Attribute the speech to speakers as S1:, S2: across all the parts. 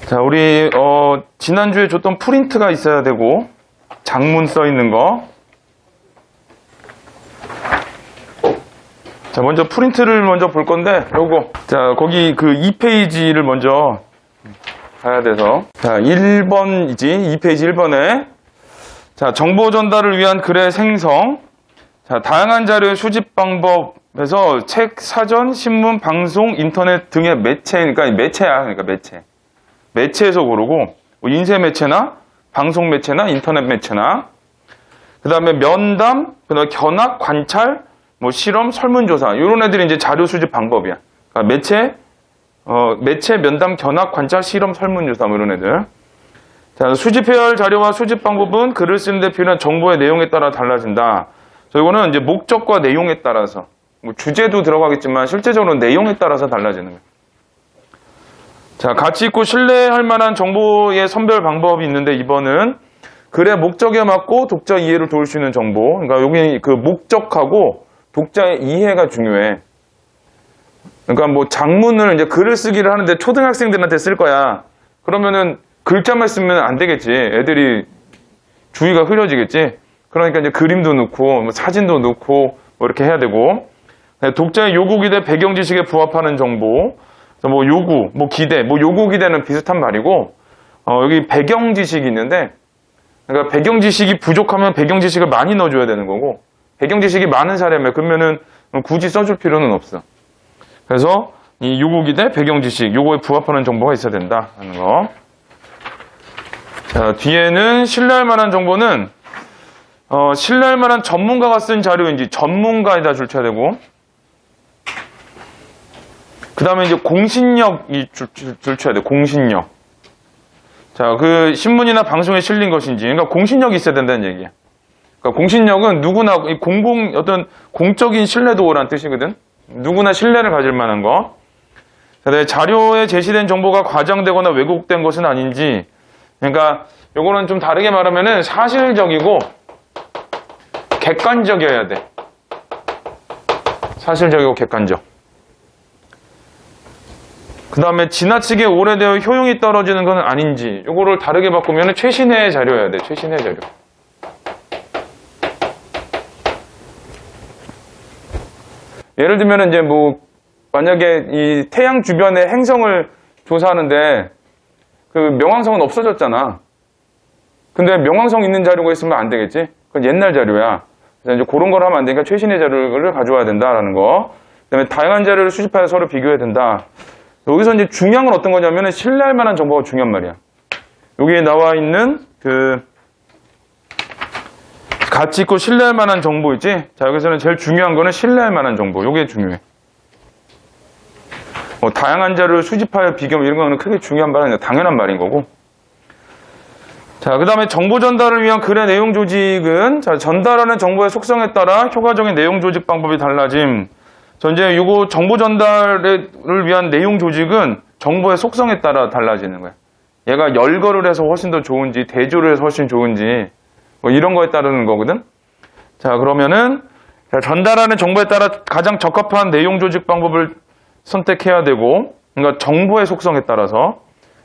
S1: 자, 우리 지난주에 줬던 프린트가 있어야 되고 장문 써 있는 거. 자, 먼저 프린트를 먼저 볼 건데 요거. 자, 거기 그 2페이지를 먼저 봐야 돼서. 자, 1번이지. 2페이지 1번에 자, 정보 전달을 위한 글의 생성. 자, 다양한 자료의 수집 방법에서 책, 사전, 신문, 방송, 인터넷 등의 매체, 그러니까 매체야. 그러니까 매체. 매체에서 고르고 뭐 인쇄 매체나 방송 매체나 인터넷 매체나 그 다음에 면담, 그다음에 견학, 관찰, 뭐 실험, 설문조사 이런 애들이 이제 자료 수집 방법이야. 그러니까 매체, 면담, 견학, 관찰, 실험, 설문조사 뭐 이런 애들. 자, 수집해야 할 자료와 수집 방법은 글을 쓰는데 필요한 정보의 내용에 따라 달라진다. 자, 이거는 이제 목적과 내용에 따라서 뭐 주제도 들어가겠지만 실제적으로 내용에 따라서 달라지는 거예요. 자, 가치 있고 신뢰할 만한 정보의 선별 방법이 있는데 2번은 글의 목적에 맞고 독자 이해를 도울 수 있는 정보. 그러니까 여기 그 목적하고 독자의 이해가 중요해. 그러니까 뭐 장문을 이제 글을 쓰기를 하는데 초등학생들한테 쓸 거야. 그러면은 글자만 쓰면 안 되겠지. 애들이 주의가 흐려지겠지. 그러니까 이제 그림도 넣고 뭐 사진도 넣고 뭐 이렇게 해야 되고. 독자의 요구 기대 배경 지식에 부합하는 정보. 뭐 요구, 뭐 기대, 뭐 요구 기대는 비슷한 말이고, 여기 배경 지식이 있는데, 그러니까 배경 지식이 부족하면 배경 지식을 많이 넣어줘야 되는 거고, 배경 지식이 많은 사람에 그러면은 굳이 써줄 필요는 없어. 그래서 이 요구 기대, 배경 지식, 요거에 부합하는 정보가 있어야 된다 하는 거. 자, 뒤에는 신뢰할 만한 정보는 신뢰할 만한 전문가가 쓴 자료인지 전문가에다 줄쳐야 되고. 그 다음에 이제 공신력이 줄쳐야 돼, 공신력. 자, 그 신문이나 방송에 실린 것인지. 그러니까 공신력이 있어야 된다는 얘기야. 그러니까 공신력은 누구나, 어떤 공적인 신뢰도라는 뜻이거든. 누구나 신뢰를 가질 만한 거. 자, 자료에 제시된 정보가 과장되거나 왜곡된 것은 아닌지. 그러니까 요거는 좀 다르게 말하면은 사실적이고 객관적이어야 돼. 사실적이고 객관적. 그 다음에 지나치게 오래되어 효용이 떨어지는 건 아닌지 요거를 다르게 바꾸면 최신의 자료여야 돼. 최신의 자료. 예를 들면 이제 뭐 만약에 이 태양 주변의 행성을 조사하는데 그 명왕성은 없어졌잖아. 근데 명왕성 있는 자료가 있으면 안 되겠지. 그건 옛날 자료야. 그래서 이제 그런 걸 하면 안 되니까 최신의 자료를 가져와야 된다라는 거. 그다음에 다양한 자료를 수집하여 서로 비교해야 된다. 여기서 이제 중요한 건 어떤 거냐면은 신뢰할 만한 정보가 중요한 말이야. 여기에 나와 있는 그 가치 있고 신뢰할 만한 정보 있지? 자, 여기서는 제일 중요한 거는 신뢰할 만한 정보. 요게 중요해. 뭐 다양한 자료를 수집하여 비교 이런 거는 크게 중요한 말은 아니라 당연한 말인 거고. 자, 그 다음에 정보 전달을 위한 글의 내용 조직은 자, 전달하는 정보의 속성에 따라 효과적인 내용 조직 방법이 달라짐. 자, 이제 요거 정보 전달을 위한 내용 조직은 정보의 속성에 따라 달라지는 거야. 얘가 열거를 해서 훨씬 더 좋은지, 대조를 해서 훨씬 좋은지, 뭐 이런 거에 따르는 거거든. 자, 그러면은 전달하는 정보에 따라 가장 적합한 내용 조직 방법을 선택해야 되고, 그러니까 정보의 속성에 따라서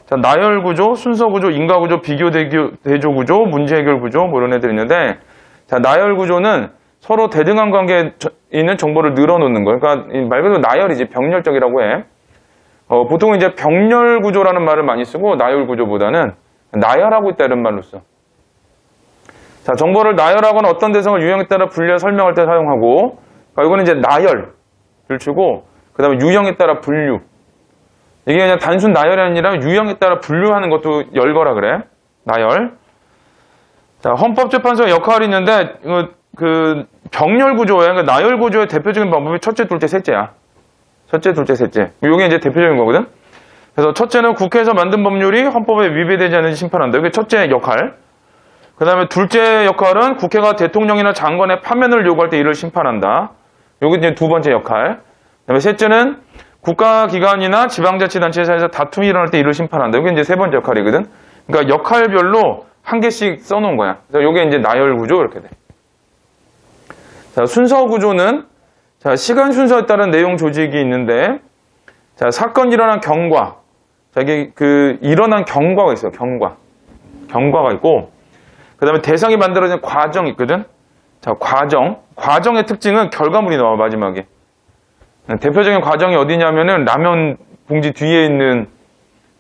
S1: 자, 나열 구조, 순서 구조, 인가 구조, 비교 대조 구조, 문제 해결 구조 뭐 이런 애들이 있는데, 자, 나열 구조는 서로 대등한 관계에 있는 정보를 늘어놓는 거예요. 그러니까 말 그대로 나열이지, 병렬적이라고 해. 보통은 이제 병렬 구조라는 말을 많이 쓰고 나열 구조보다는 나열하고 있다 이런 말로 써. 자, 정보를 나열하거나 어떤 대상을 유형에 따라 분류해 설명할 때 사용하고, 그러니까 이거는 이제 나열을 치고, 그 다음에 유형에 따라 분류. 이게 그냥 단순 나열이 아니라 유형에 따라 분류하는 것도 열거라 그래. 나열. 자, 헌법재판소의 역할이 있는데, 그 병렬 구조에, 그러니까 나열 구조의 대표적인 방법이 첫째, 둘째, 셋째야. 첫째, 둘째, 셋째. 이게 이제 대표적인 거거든. 그래서 첫째는 국회에서 만든 법률이 헌법에 위배되지 않는지 심판한다. 이게 첫째 역할. 그 다음에 둘째 역할은 국회가 대통령이나 장관의 파면을 요구할 때 이를 심판한다. 이게 이제 두 번째 역할. 그 다음에 셋째는 국가기관이나 지방자치단체 사이에서 다툼이 일어날 때 이를 심판한다. 이게 이제 세 번째 역할이거든. 그러니까 역할별로 한 개씩 써놓은 거야. 그래서 이게 이제 나열 구조 이렇게 돼. 자, 순서 구조는 자, 시간 순서에 따른 내용 조직이 있는데, 자, 사건이 일어난 경과, 자, 이게 일어난 경과가 있어요. 경과가 있고, 그 다음에 대상이 만들어진 과정이 있거든. 자, 과정의 특징은 결과물이 나와, 마지막에. 대표적인 과정이 어디냐면은 라면 봉지 뒤에 있는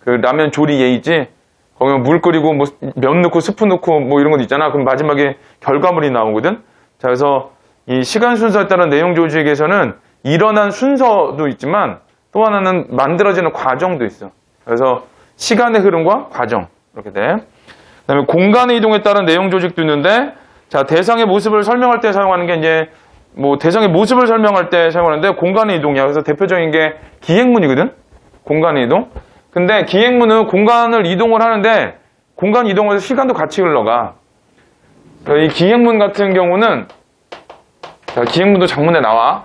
S1: 그 라면 조리 예이지. 거기 물 끓이고 뭐 면 넣고 스프 넣고 뭐 이런 것 있잖아. 그럼 마지막에 결과물이 나오거든. 자, 그래서 이 시간 순서에 따른 내용 조직에서는 일어난 순서도 있지만 또 하나는 만들어지는 과정도 있어. 그래서 시간의 흐름과 과정 이렇게 돼. 그다음에 공간의 이동에 따른 내용 조직도 있는데, 자, 대상의 모습을 설명할 때 사용하는 게 이제 뭐 대상의 모습을 설명할 때 사용하는데 공간의 이동이야. 그래서 대표적인 게 기행문이거든. 공간의 이동. 근데 기행문은 공간을 이동을 하는데 공간 이동에서 시간도 같이 흘러가. 이 기행문 같은 경우는, 자, 기행문도 장문에 나와.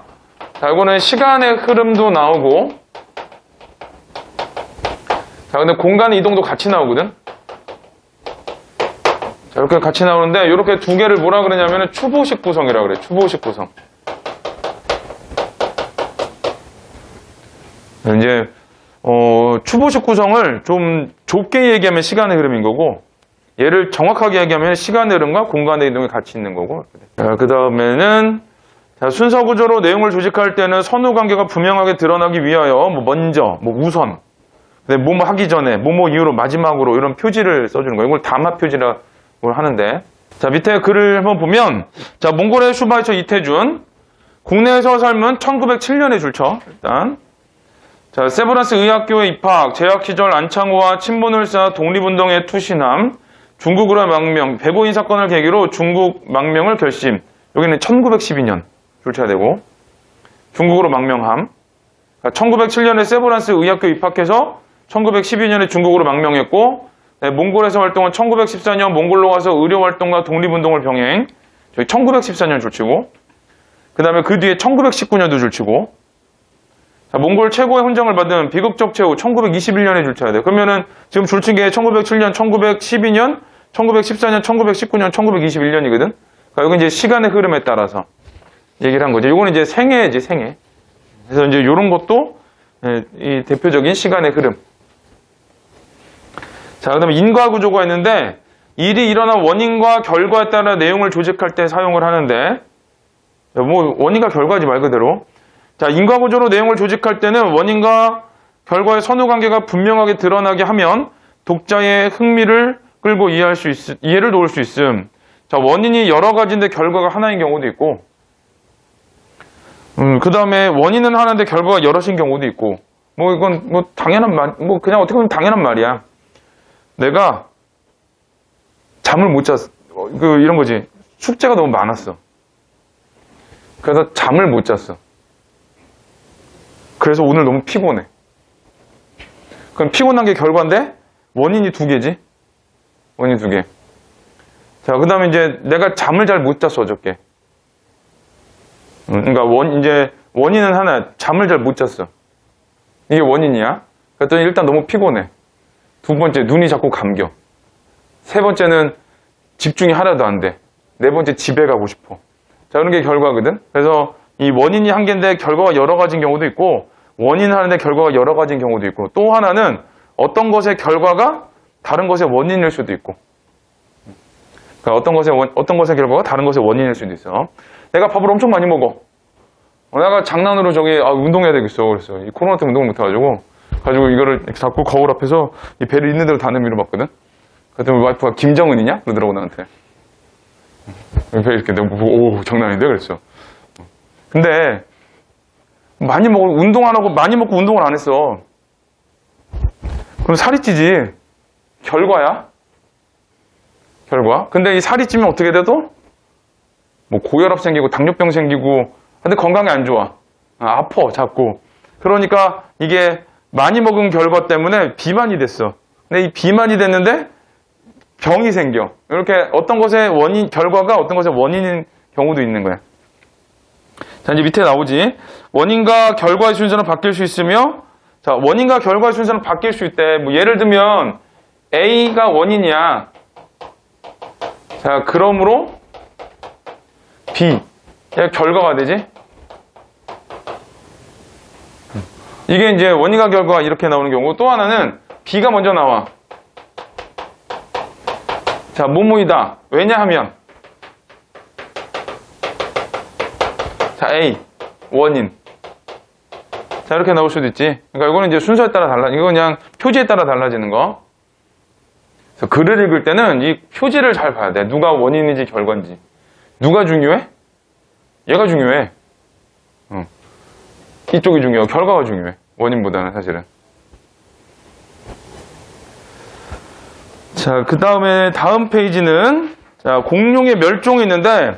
S1: 자, 이거는 시간의 흐름도 나오고, 자, 근데 공간의 이동도 같이 나오거든. 자, 이렇게 같이 나오는데 이렇게 두 개를 뭐라 그러냐면은 추보식 구성이라고 그래. 추보식 구성. 이제 추보식 구성을 좀 좁게 얘기하면 시간의 흐름인 거고, 얘를 정확하게 얘기하면 시간의 흐름과 공간의 이동이 같이 있는 거고. 그 다음에는 순서 구조로 내용을 조직할 때는 선후 관계가 분명하게 드러나기 위하여 먼저, 우선, 뭐뭐 하기 전에, 뭐뭐 이후로, 마지막으로 이런 표지를 써주는 거예요. 이걸 담화 표지라고 하는데, 자, 밑에 글을 한번 보면, 자, 몽골의 슈바이처 이태준, 국내에서 삶은 1907년에 줄쳐 일단. 자, 세브란스 의학교에 입학, 재학 시절 안창호와 친분을 쌓아 독립운동에 투신함, 중국으로 망명, 배고인 사건을 계기로 중국 망명을 결심. 여기는 1912년 줄쳐야 되고, 중국으로 망명함. 1907년에 세브란스 의학교 입학해서 1912년에 중국으로 망명했고, 네, 몽골에서 활동한 1914년 몽골로 가서 의료 활동과 독립운동을 병행. 저희 1914년 줄치고, 그 다음에 그 뒤에 1919년도 줄치고, 자, 몽골 최고의 훈장을 받은 비극적 최후 1921년에 줄쳐야 돼. 그러면은 지금 줄친 게 1907년, 1912년, 1914년, 1919년, 1921년이거든. 그러니까 여기 이제 시간의 흐름에 따라서 얘기를 한 거죠. 이거는 이제 생애지, 생애. 그래서 이제 이런 것도 이 대표적인 시간의 흐름. 자, 그 다음에 인과 구조가 있는데, 일이 일어난 원인과 결과에 따라 내용을 조직할 때 사용을 하는데, 뭐 원인과 결과지 말 그대로. 자, 인과 구조로 내용을 조직할 때는 원인과 결과의 선후 관계가 분명하게 드러나게 하면 독자의 흥미를 끌고 이해를 도울 수 있음. 자, 원인이 여러 가지인데 결과가 하나인 경우도 있고, 그 다음에 원인은 하나인데 결과가 여럿인 경우도 있고, 뭐 이건 뭐 당연한 말, 뭐 그냥 어떻게 보면 당연한 말이야. 내가 잠을 못 잤어. 이런 거지. 숙제가 너무 많았어. 그래서 잠을 못 잤어. 그래서 오늘 너무 피곤해. 그럼 피곤한 게 결과인데 원인이 두 개지. 원인 두 개. 자, 그 다음에 이제 내가 잠을 잘 못 잤어, 어저께. 그러니까 이제 원인은 하나, 잠을 잘 못 잤어. 이게 원인이야. 그랬더니 일단 너무 피곤해. 두 번째, 눈이 자꾸 감겨. 세 번째는 집중이 하나도 안 돼. 네 번째, 집에 가고 싶어. 자, 그런 게 결과거든. 그래서 이 원인이 한 개인데 결과가 여러 가지인 경우도 있고, 원인을 하는데 결과가 여러 가지인 경우도 있고, 또 하나는 어떤 것의 결과가 다른 것의 원인일 수도 있고. 그러니까 어떤 것의 결과가 다른 것의 원인일 수도 있어. 내가 밥을 엄청 많이 먹어. 내가 장난으로 운동해야 되겠어. 그랬어. 이 코로나 때문에 운동을 못 해가지고. 이거를 자꾸 거울 앞에서 이 배를 있는 대로 다 내밀어봤거든. 그랬더니 와이프가 김정은이냐? 그러더라고, 나한테. 배 이렇게 내가 오, 장난 아닌데? 그랬어. 근데, 많이 먹고 운동을 안 했어. 그럼 살이 찌지. 결과야. 결과. 근데 이 살이 찌면 어떻게 돼도? 뭐 고혈압 생기고 당뇨병 생기고, 근데 건강에 안 좋아. 아파, 자꾸. 그러니까 이게 많이 먹은 결과 때문에 비만이 됐어. 근데 이 비만이 됐는데 병이 생겨. 이렇게 어떤 것의 결과가 어떤 것의 원인인 경우도 있는 거야. 자, 이제 밑에 나오지. 원인과 결과의 순서는 바뀔 수 있으며, 자, 원인과 결과의 순서는 바뀔 수 있대. 뭐 예를 들면 A가 원인이야. 자, 그러므로 B가 결과가 되지. 이게 이제 원인과 결과가 이렇게 나오는 경우. 또 하나는 B가 먼저 나와. 자, 뭐뭐이다. 왜냐하면. 자, A. 원인. 자, 이렇게 나올 수도 있지. 그러니까 이거는 이제 순서에 따라 이거 그냥 표지에 따라 달라지는 거. 그래서 글을 읽을 때는 이 표지를 잘 봐야 돼. 누가 원인인지 결과인지. 누가 중요해? 얘가 중요해. 이쪽이 중요해. 결과가 중요해. 원인보다는 사실은. 자, 그 다음에 다음 페이지는 자, 공룡의 멸종이 있는데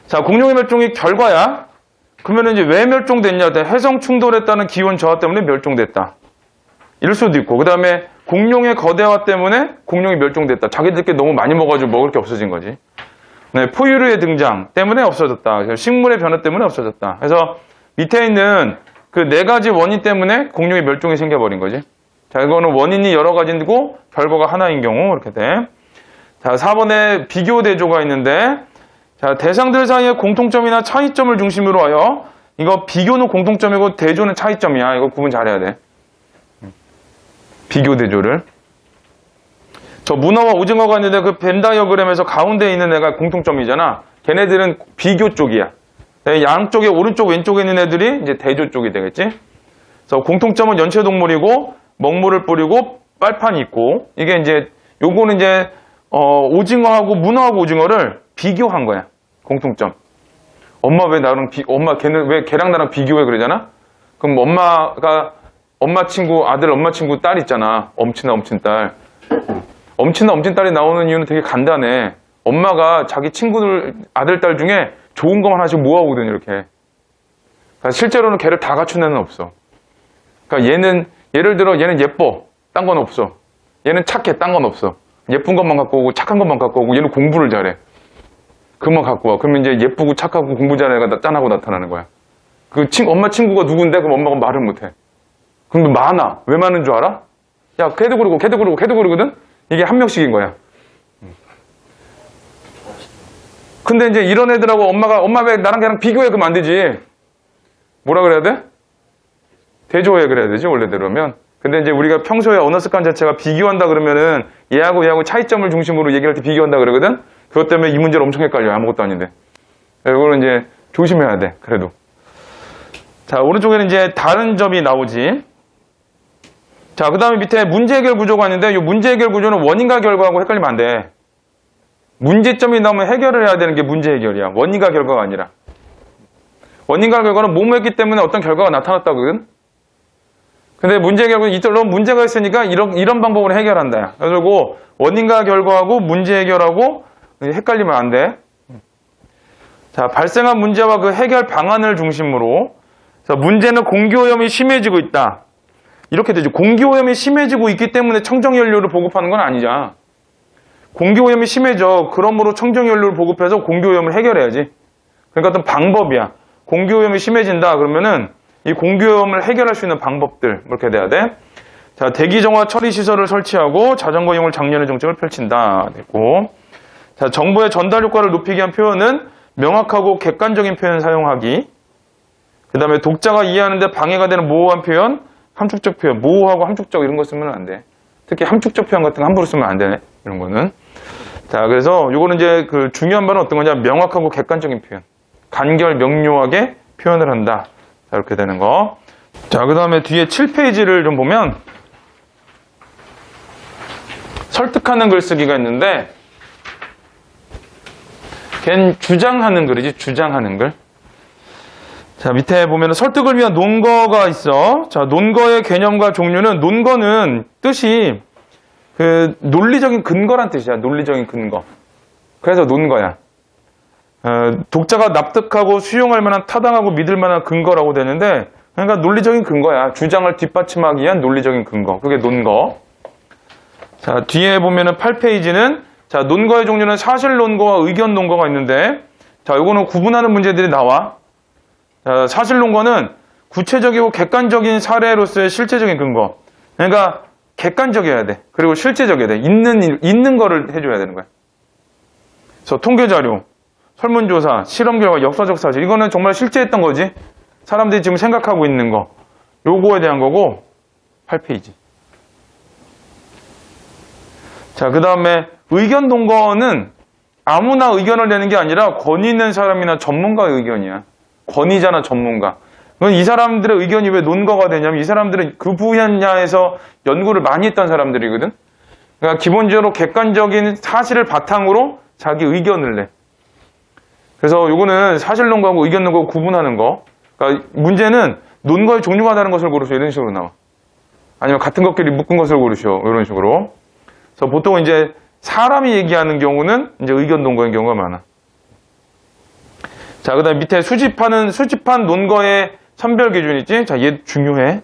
S1: 자, 공룡의 멸종이 결과야. 그러면 이제 왜 멸종됐냐? 해성 충돌에 따른 기온 저하 때문에 멸종됐다. 이럴 수도 있고. 그 다음에 공룡의 거대화 때문에 공룡이 멸종됐다. 자기들끼리 너무 많이 먹어가지고 먹을 게 없어진 거지. 네, 포유류의 등장 때문에 없어졌다. 식물의 변화 때문에 없어졌다. 그래서 밑에 있는 그 네 가지 원인 때문에 공룡의 멸종이 생겨버린 거지. 자, 이거는 원인이 여러 가지고 결과가 하나인 경우 이렇게 돼. 자, 4번에 비교 대조가 있는데 자, 대상들 사이의 공통점이나 차이점을 중심으로 하여 이거 비교는 공통점이고 대조는 차이점이야. 이거 구분 잘해야 돼. 비교 대조를. 저 문어와 오징어가 있는데 그 벤 다이어그램에서 가운데 있는 애가 공통점이잖아. 걔네들은 비교 쪽이야. 양쪽에 오른쪽 왼쪽에 있는 애들이 이제 대조 쪽이 되겠지. 그래서 공통점은 연체동물이고 먹물을 뿌리고 빨판이 있고 이게 이제 요거는 이제 오징어하고 문어하고 오징어를 비교한 거야. 공통점. 엄마 왜 나랑 엄마 걔는 왜 걔랑 나랑 비교해 그러잖아? 그럼 엄마 친구 아들 엄마 친구 딸 있잖아. 엄친아 엄친 딸. 엄친아 엄친 딸이 나오는 이유는 되게 간단해. 엄마가 자기 친구들 아들 딸 중에 좋은 것만 하나씩 모아오거든 이렇게. 그러니까 실제로는 걔를 다 갖춘 애는 없어. 그러니까 얘는 예를 들어 얘는 예뻐. 딴 건 없어. 얘는 착해. 딴 건 없어. 예쁜 것만 갖고 오고 착한 것만 갖고 오고 얘는 공부를 잘해. 그만 갖고 와. 그러면 이제 예쁘고 착하고 공부 잘하는 애가 짠하고 나타나는 거야. 엄마 친구가 누군데? 그럼 엄마가 말을 못해. 그럼 많아. 왜 많은 줄 알아? 야, 걔도 그러고 걔도 그러고 걔도 그러거든? 이게 한 명씩인 거야. 근데 이제 이런 애들하고 엄마 왜 나랑 걔랑 비교해? 그러면 안 되지. 뭐라 그래야 돼? 대조해 그래야 되지, 원래대로면. 근데 이제 우리가 평소에 언어 습관 자체가 비교한다 그러면은 얘하고 차이점을 중심으로 얘기할 때 비교한다 그러거든? 그것 때문에 이 문제를 엄청 헷갈려요. 아무것도 아닌데. 이거는 이제 조심해야 돼, 그래도. 자, 오른쪽에는 이제 다른 점이 나오지. 자, 그 다음에 밑에 문제 해결 구조가 있는데 이 문제 해결 구조는 원인과 결과하고 헷갈리면 안 돼. 문제점이 나오면 해결을 해야 되는 게 문제 해결이야. 원인과 결과가 아니라. 원인과 결과는 뭐뭐 했기 때문에 어떤 결과가 나타났다거든? 근데 문제 해결은 이런 문제가 있으니까 이런 방법으로 해결한다. 그리고 원인과 결과하고 문제 해결하고 헷갈리면 안 돼. 자, 발생한 문제와 그 해결 방안을 중심으로. 자, 문제는 공기오염이 심해지고 있다. 이렇게 되죠. 공기오염이 심해지고 있기 때문에 청정연료를 보급하는 건 아니잖아. 공기오염이 심해져. 그러므로 청정연료를 보급해서 공기오염을 해결해야지. 그러니까 어떤 방법이야. 공기오염이 심해진다. 그러면은 이 공기오염을 해결할 수 있는 방법들 이렇게 돼야 돼. 자, 대기정화 처리 시설을 설치하고 자전거 이용을 장려하는 정책을 펼친다. 됐고. 자, 정보의 전달 효과를 높이기 위한 표현은 명확하고 객관적인 표현 사용하기. 그 다음에 독자가 이해하는데 방해가 되는 모호한 표현, 함축적 표현, 모호하고 함축적 이런 거 쓰면 안 돼. 특히 함축적 표현 같은 거 함부로 쓰면 안 되네. 이런 거는. 자, 그래서 요거는 이제 그 중요한 바는 어떤 거냐? 명확하고 객관적인 표현. 간결 명료하게 표현을 한다. 자, 이렇게 되는 거. 자, 그 다음에 뒤에 7페이지를 좀 보면 설득하는 글쓰기가 있는데 걔는 주장하는 글이지, 주장하는 글. 자, 밑에 보면 설득을 위한 논거가 있어. 자, 논거의 개념과 종류는, 논거는 뜻이 그 논리적인 근거란 뜻이야. 논리적인 근거. 그래서 논거야. 독자가 납득하고 수용할 만한 타당하고 믿을 만한 근거라고 되는데, 그러니까 논리적인 근거야. 주장을 뒷받침하기 위한 논리적인 근거. 그게 논거. 자, 뒤에 보면은 8페이지는 자, 논거의 종류는 사실 논거와 의견 논거가 있는데, 자, 요거는 구분하는 문제들이 나와. 자, 사실 논거는 구체적이고 객관적인 사례로서의 실제적인 근거. 그러니까 객관적이어야 돼. 그리고 실제적이어야 돼. 있는 거를 해줘야 되는 거야. 그래서 통계 자료, 설문조사, 실험 결과, 역사적 사실. 이거는 정말 실제 했던 거지. 사람들이 지금 생각하고 있는 거. 요거에 대한 거고, 8페이지. 자, 그 다음에 의견 동거는 아무나 의견을 내는 게 아니라 권위 있는 사람이나 전문가의 의견이야. 권위자나 전문가. 그건 이 사람들의 의견이 왜 논거가 되냐면 이 사람들은 그 분야에서 연구를 많이 했던 사람들이거든. 그러니까 기본적으로 객관적인 사실을 바탕으로 자기 의견을 내. 그래서 요거는 사실 논거하고 의견 논거 구분하는 거. 그러니까 문제는 논거의 종류가 다른 것을 고르셔. 이런 식으로 나와. 아니면 같은 것끼리 묶은 것을 고르셔. 이런 식으로. 그래서 보통 이제 사람이 얘기하는 경우는 이제 의견 논거인 경우가 많아. 자, 그 다음에 밑에 수집한 논거의 선별 기준 있지? 자, 얘 중요해.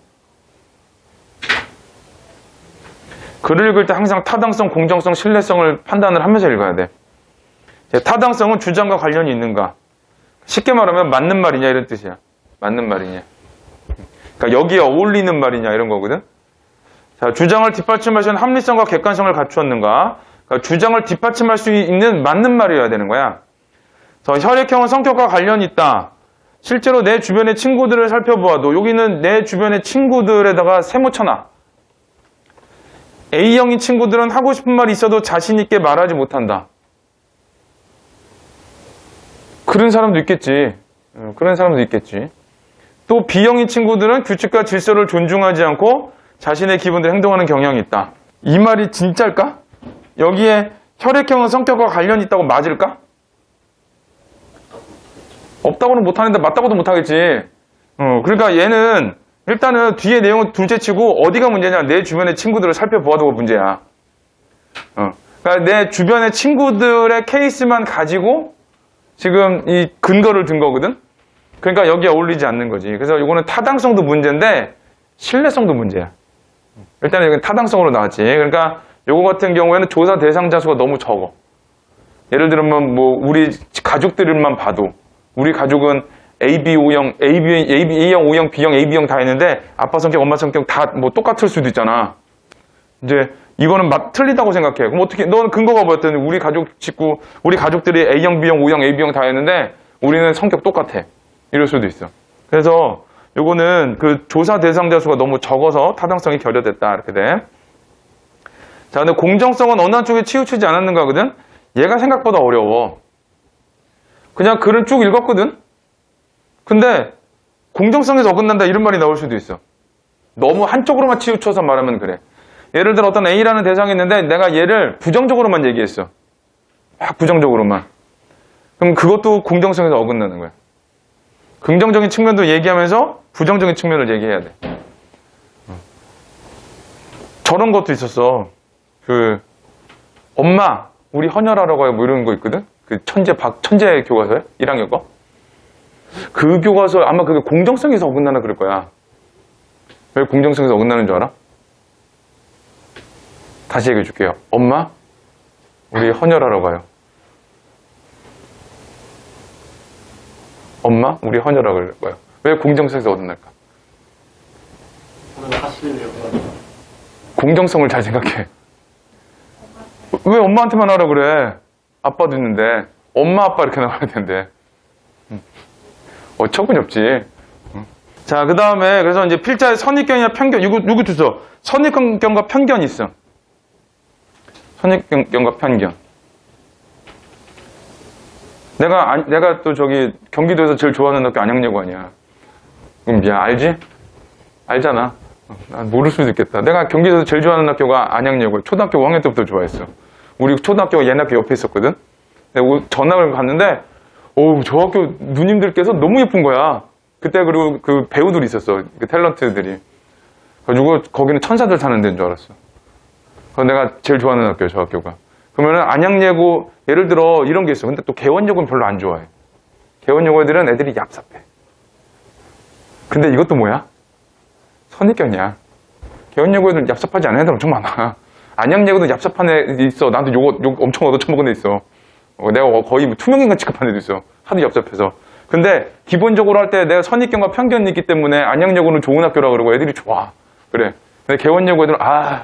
S1: 글을 읽을 때 항상 타당성, 공정성, 신뢰성을 판단을 하면서 읽어야 돼. 타당성은 주장과 관련이 있는가? 쉽게 말하면 맞는 말이냐 이런 뜻이야. 맞는 말이냐. 그러니까 여기에 어울리는 말이냐 이런 거거든. 자, 주장을 뒷받침할 수 있는 합리성과 객관성을 갖추었는가? 그러니까 주장을 뒷받침할 수 있는 맞는 말이어야 되는 거야. 혈액형은 성격과 관련이 있다. 실제로 내 주변의 친구들을 살펴보아도 여기는 내 주변의 친구들에다가 세모 쳐놔. A형인 친구들은 하고 싶은 말이 있어도 자신 있게 말하지 못한다. 그런 사람도 있겠지. 그런 사람도 있겠지. 또 B형인 친구들은 규칙과 질서를 존중하지 않고 자신의 기분대로 행동하는 경향이 있다. 이 말이 진짜일까? 여기에 혈액형은 성격과 관련이 있다고 맞을까? 없다고는 못하는데 맞다고도 못하겠지. 그러니까 얘는 일단은 뒤에 내용을 둘째치고 어디가 문제냐? 내 주변의 친구들을 살펴보아도가 문제야. 그러니까 내 주변의 친구들의 케이스만 가지고 지금 이 근거를 든 거거든. 그러니까 여기에 어울리지 않는 거지. 그래서 이거는 타당성도 문제인데 신뢰성도 문제야. 일단은 여기는 타당성으로 나왔지. 그러니까 요거 같은 경우에는 조사 대상자 수가 너무 적어. 예를 들면 뭐 우리 가족들만 봐도 우리 가족은 A형, O형, B형, AB형 다 있는데 아빠 성격, 엄마 성격 다 뭐 똑같을 수도 있잖아. 이제 이거는 틀리다고 생각해. 그럼 어떻게? 너는 근거가 뭐였더니 우리 가족들이 A형, B형, O형, AB형 다 있는데 우리는 성격 똑같아. 이럴 수도 있어. 그래서 요거는 그 조사 대상자 수가 너무 적어서 타당성이 결여됐다 이렇게 돼. 자, 근데 공정성은 어느 한쪽에 치우치지 않았는가거든. 얘가 생각보다 어려워. 그냥 글을 쭉 읽었거든. 근데 공정성에서 어긋난다 이런 말이 나올 수도 있어. 너무 한쪽으로만 치우쳐서 말하면 그래. 예를 들어 어떤 A라는 대상이 있는데 내가 얘를 부정적으로만 얘기했어. 막 부정적으로만. 그럼 그것도 공정성에서 어긋나는 거야. 긍정적인 측면도 얘기하면서 부정적인 측면을 얘기해야 돼. 저런 것도 있었어. 엄마, 우리 헌혈하라고 해요. 뭐 이런 거 있거든? 그 천재 교과서에? 1학년 거? 그 교과서 아마 그게 공정성에서 어긋나나 그럴 거야. 왜 공정성에서 어긋나는 줄 알아? 다시 얘기해 줄게요. 엄마, 우리 헌혈하러 가요. 엄마, 우리 헌혈하러 가요. 왜 공정성에서 어긋날까? 공정성을 잘 생각해. 왜 엄마한테만 하라 그래? 아빠도 있는데. 엄마, 아빠 이렇게 나와야 되는데. 어처구니 없지. 자, 그 다음에, 그래서 이제 필자의 선입견이나 편견, 이거 주소. 선입견과 편견이 있어. 선입견과 편견. 내가 또 경기도에서 제일 좋아하는 학교 안양예고 아니야. 그럼 미안, 알지? 알잖아. 난 모를 수도 있겠다. 내가 경기도에서 제일 좋아하는 학교가 안양예고, 초등학교 5학년 때부터 좋아했어. 우리 초등학교가 얘네 학교 옆에 있었거든? 내가 전학을 갔는데, 저 학교 누님들께서 너무 예쁜 거야. 그때 그리고 그 배우들이 있었어. 그 탤런트들이. 그래가지고 거기는 천사들 사는 데인 줄 알았어. 그래서 내가 제일 좋아하는 학교야, 저 학교가. 그러면은 안양예고, 예를 들어 이런 게 있어. 근데 또 개원예고는 별로 안 좋아해. 개원예고 애들은 애들이 얍삽해. 근데 이것도 뭐야? 선입견이야. 개원예고 애들은 얍삽하지 않은 애들 엄청 많아. 안양예고도 얍삽한 애 있어. 나한테 욕 엄청 얻어쳐먹은 애 있어. 내가 거의 투명인간 취급한 애도 있어. 하도 얍삽해서. 근데 기본적으로 할 때 내가 선입견과 편견이 있기 때문에 안양예고는 좋은 학교라 그러고 애들이 좋아. 그래. 근데 개원예고 애들은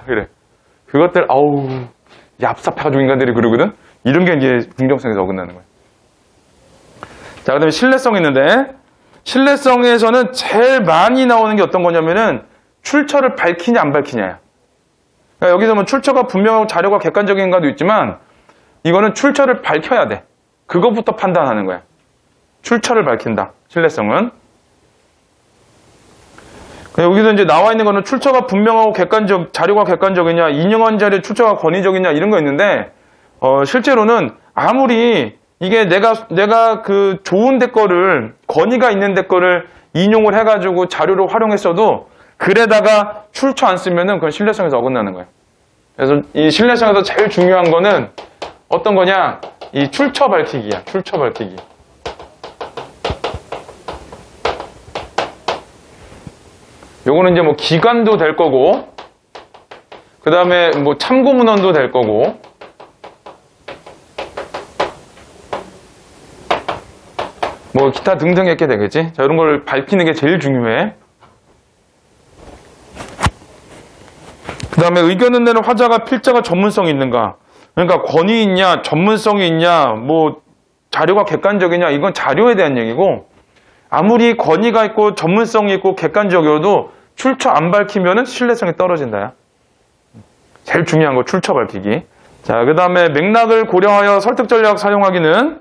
S1: 그래. 그것들 얍삽해가지고 인간들이 그러거든. 이런 게 이제 공정성에서 어긋나는 거야. 자, 그다음에 신뢰성 있는데 신뢰성에서는 제일 많이 나오는 게 어떤 거냐면은 출처를 밝히냐 안 밝히냐야. 그러니까 여기서 뭐 출처가 분명하고 자료가 객관적인가도 있지만 이거는 출처를 밝혀야 돼. 그것부터 판단하는 거야. 출처를 밝힌다. 신뢰성은. 여기서 이제 나와 있는 거는 출처가 분명하고 자료가 객관적이냐, 인용한 자료의 출처가 권위적이냐 이런 거 있는데 실제로는 아무리 이게 내가 그 좋은 데 거를 권위가 있는 데 거를 인용을 해가지고 자료로 활용했어도 글에다가 출처 안 쓰면은 그건 신뢰성에서 어긋나는 거예요. 그래서 이 신뢰성에서 제일 중요한 거는 어떤 거냐? 이 출처 밝히기야. 출처 밝히기. 요거는 이제 뭐 기관도 될 거고, 그 다음에 뭐 참고문헌도 될 거고, 뭐 기타 등등 이렇게 되겠지. 자, 이런 걸 밝히는 게 제일 중요해. 그 다음에 의견을 내는 화자가 필자가 전문성이 있는가. 그러니까 권위 있냐, 전문성이 있냐, 뭐 자료가 객관적이냐, 이건 자료에 대한 얘기고, 아무리 권위가 있고 전문성이 있고 객관적이어도 출처 안 밝히면은 신뢰성이 떨어진다야. 제일 중요한 거 출처 밝히기. 자, 그 다음에 맥락을 고려하여 설득 전략 사용하기는,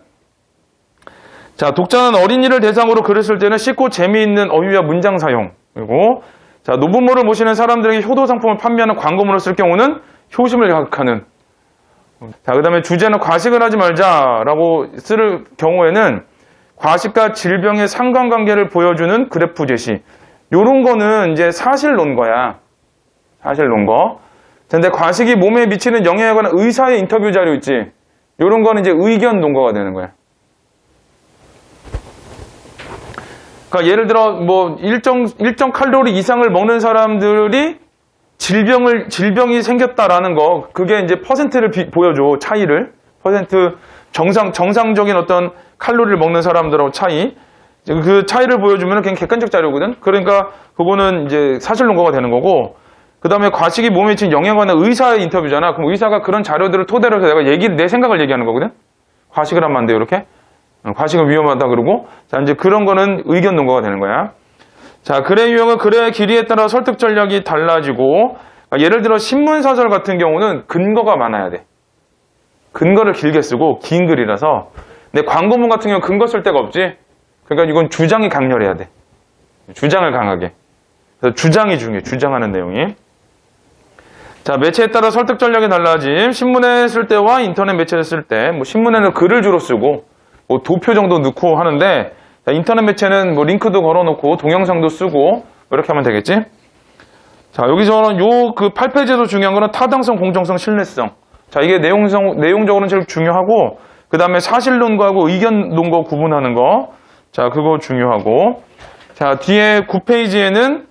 S1: 자, 독자는 어린이를 대상으로 글을 쓸 때는 쉽고 재미있는 어휘와 문장 사용. 그리고 자, 노부모를 모시는 사람들에게 효도 상품을 판매하는 광고문을 쓸 경우는 효심을 자극하는. 자, 그 다음에 주제는 과식을 하지 말자라고 쓸 경우에는 과식과 질병의 상관관계를 보여주는 그래프 제시. 요런 거는 이제 사실 논거야. 사실 논거. 근데 과식이 몸에 미치는 영향에 관한 의사의 인터뷰 자료 있지. 요런 거는 이제 의견 논거가 되는 거야. 그러니까 예를 들어 뭐 일정 칼로리 이상을 먹는 사람들이 질병이 생겼다라는 거, 그게 이제 퍼센트를 보여줘. 차이를. 퍼센트 정상적인 어떤 칼로리를 먹는 사람들하고 차이. 그 차이를 보여주면 그냥 객관적 자료거든. 그러니까 그거는 이제 사실 논거가 되는 거고, 그 다음에 과식이 몸에 미친 영향에 관한 의사의 인터뷰잖아. 그럼 의사가 그런 자료들을 토대로 해서 내 생각을 얘기하는 거거든. 과식을 하면 안 돼요, 이렇게. 과식은 위험하다 그러고. 자, 이제 그런 거는 의견 논거가 되는 거야. 자, 글의 유형은 글의 길이에 따라 설득 전략이 달라지고, 예를 들어 신문사설 같은 경우는 근거가 많아야 돼. 근거를 길게 쓰고 긴 글이라서. 근데 광고문 같은 경우는 근거 쓸 데가 없지. 그러니까 이건 주장이 강렬해야 돼. 주장을 강하게. 그래서 주장이 중요해. 주장하는 내용이. 자, 매체에 따라 설득 전략이 달라짐. 신문에 쓸 때와 인터넷 매체를 쓸 때, 뭐 신문에는 글을 주로 쓰고 뭐 도표 정도 넣고 하는데, 자, 인터넷 매체는 뭐 링크도 걸어놓고 동영상도 쓰고 이렇게 하면 되겠지. 자, 여기서는 그 8페이지에서 중요한 거는 타당성, 공정성, 신뢰성. 자, 이게 내용적으로는 제일 중요하고, 그 다음에 사실 논거하고 의견 논거 구분하는 거. 자, 그거 중요하고. 자, 뒤에 9페이지에는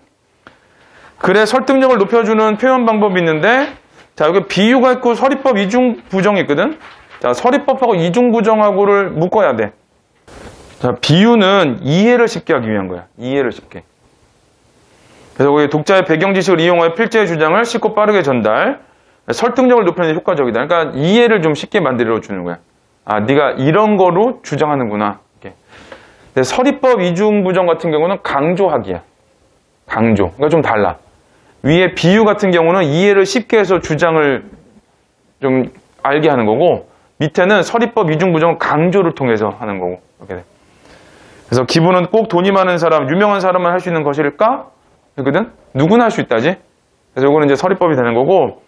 S1: 글의 설득력을 높여주는 표현 방법이 있는데, 자, 여기 비유가 있고 서리법 이중 부정이 있거든. 자, 서리법하고 이중 부정하고를 묶어야 돼. 자, 비유는 이해를 쉽게 하기 위한 거야. 이해를 쉽게. 그래서 거기 독자의 배경 지식을 이용하여 필자의 주장을 쉽고 빠르게 전달. 설득력을 높이는 데 효과적이다. 그러니까 이해를 좀 쉽게 만들어 주는 거야. 아, 네가 이런 거로 주장하는구나. 이렇게. 근데 서리법 이중 부정 같은 경우는 강조하기야. 강조. 그러니까 좀 달라. 위에 비유 같은 경우는 이해를 쉽게 해서 주장을 좀 알게 하는 거고, 밑에는 서리법 이중 부정은 강조를 통해서 하는 거고. 이렇게 돼. 그래서 기부는 꼭 돈이 많은 사람, 유명한 사람만 할 수 있는 것일까? 그거든? 누구나 할 수 있다지? 그래서 이거는 이제 서리법이 되는 거고,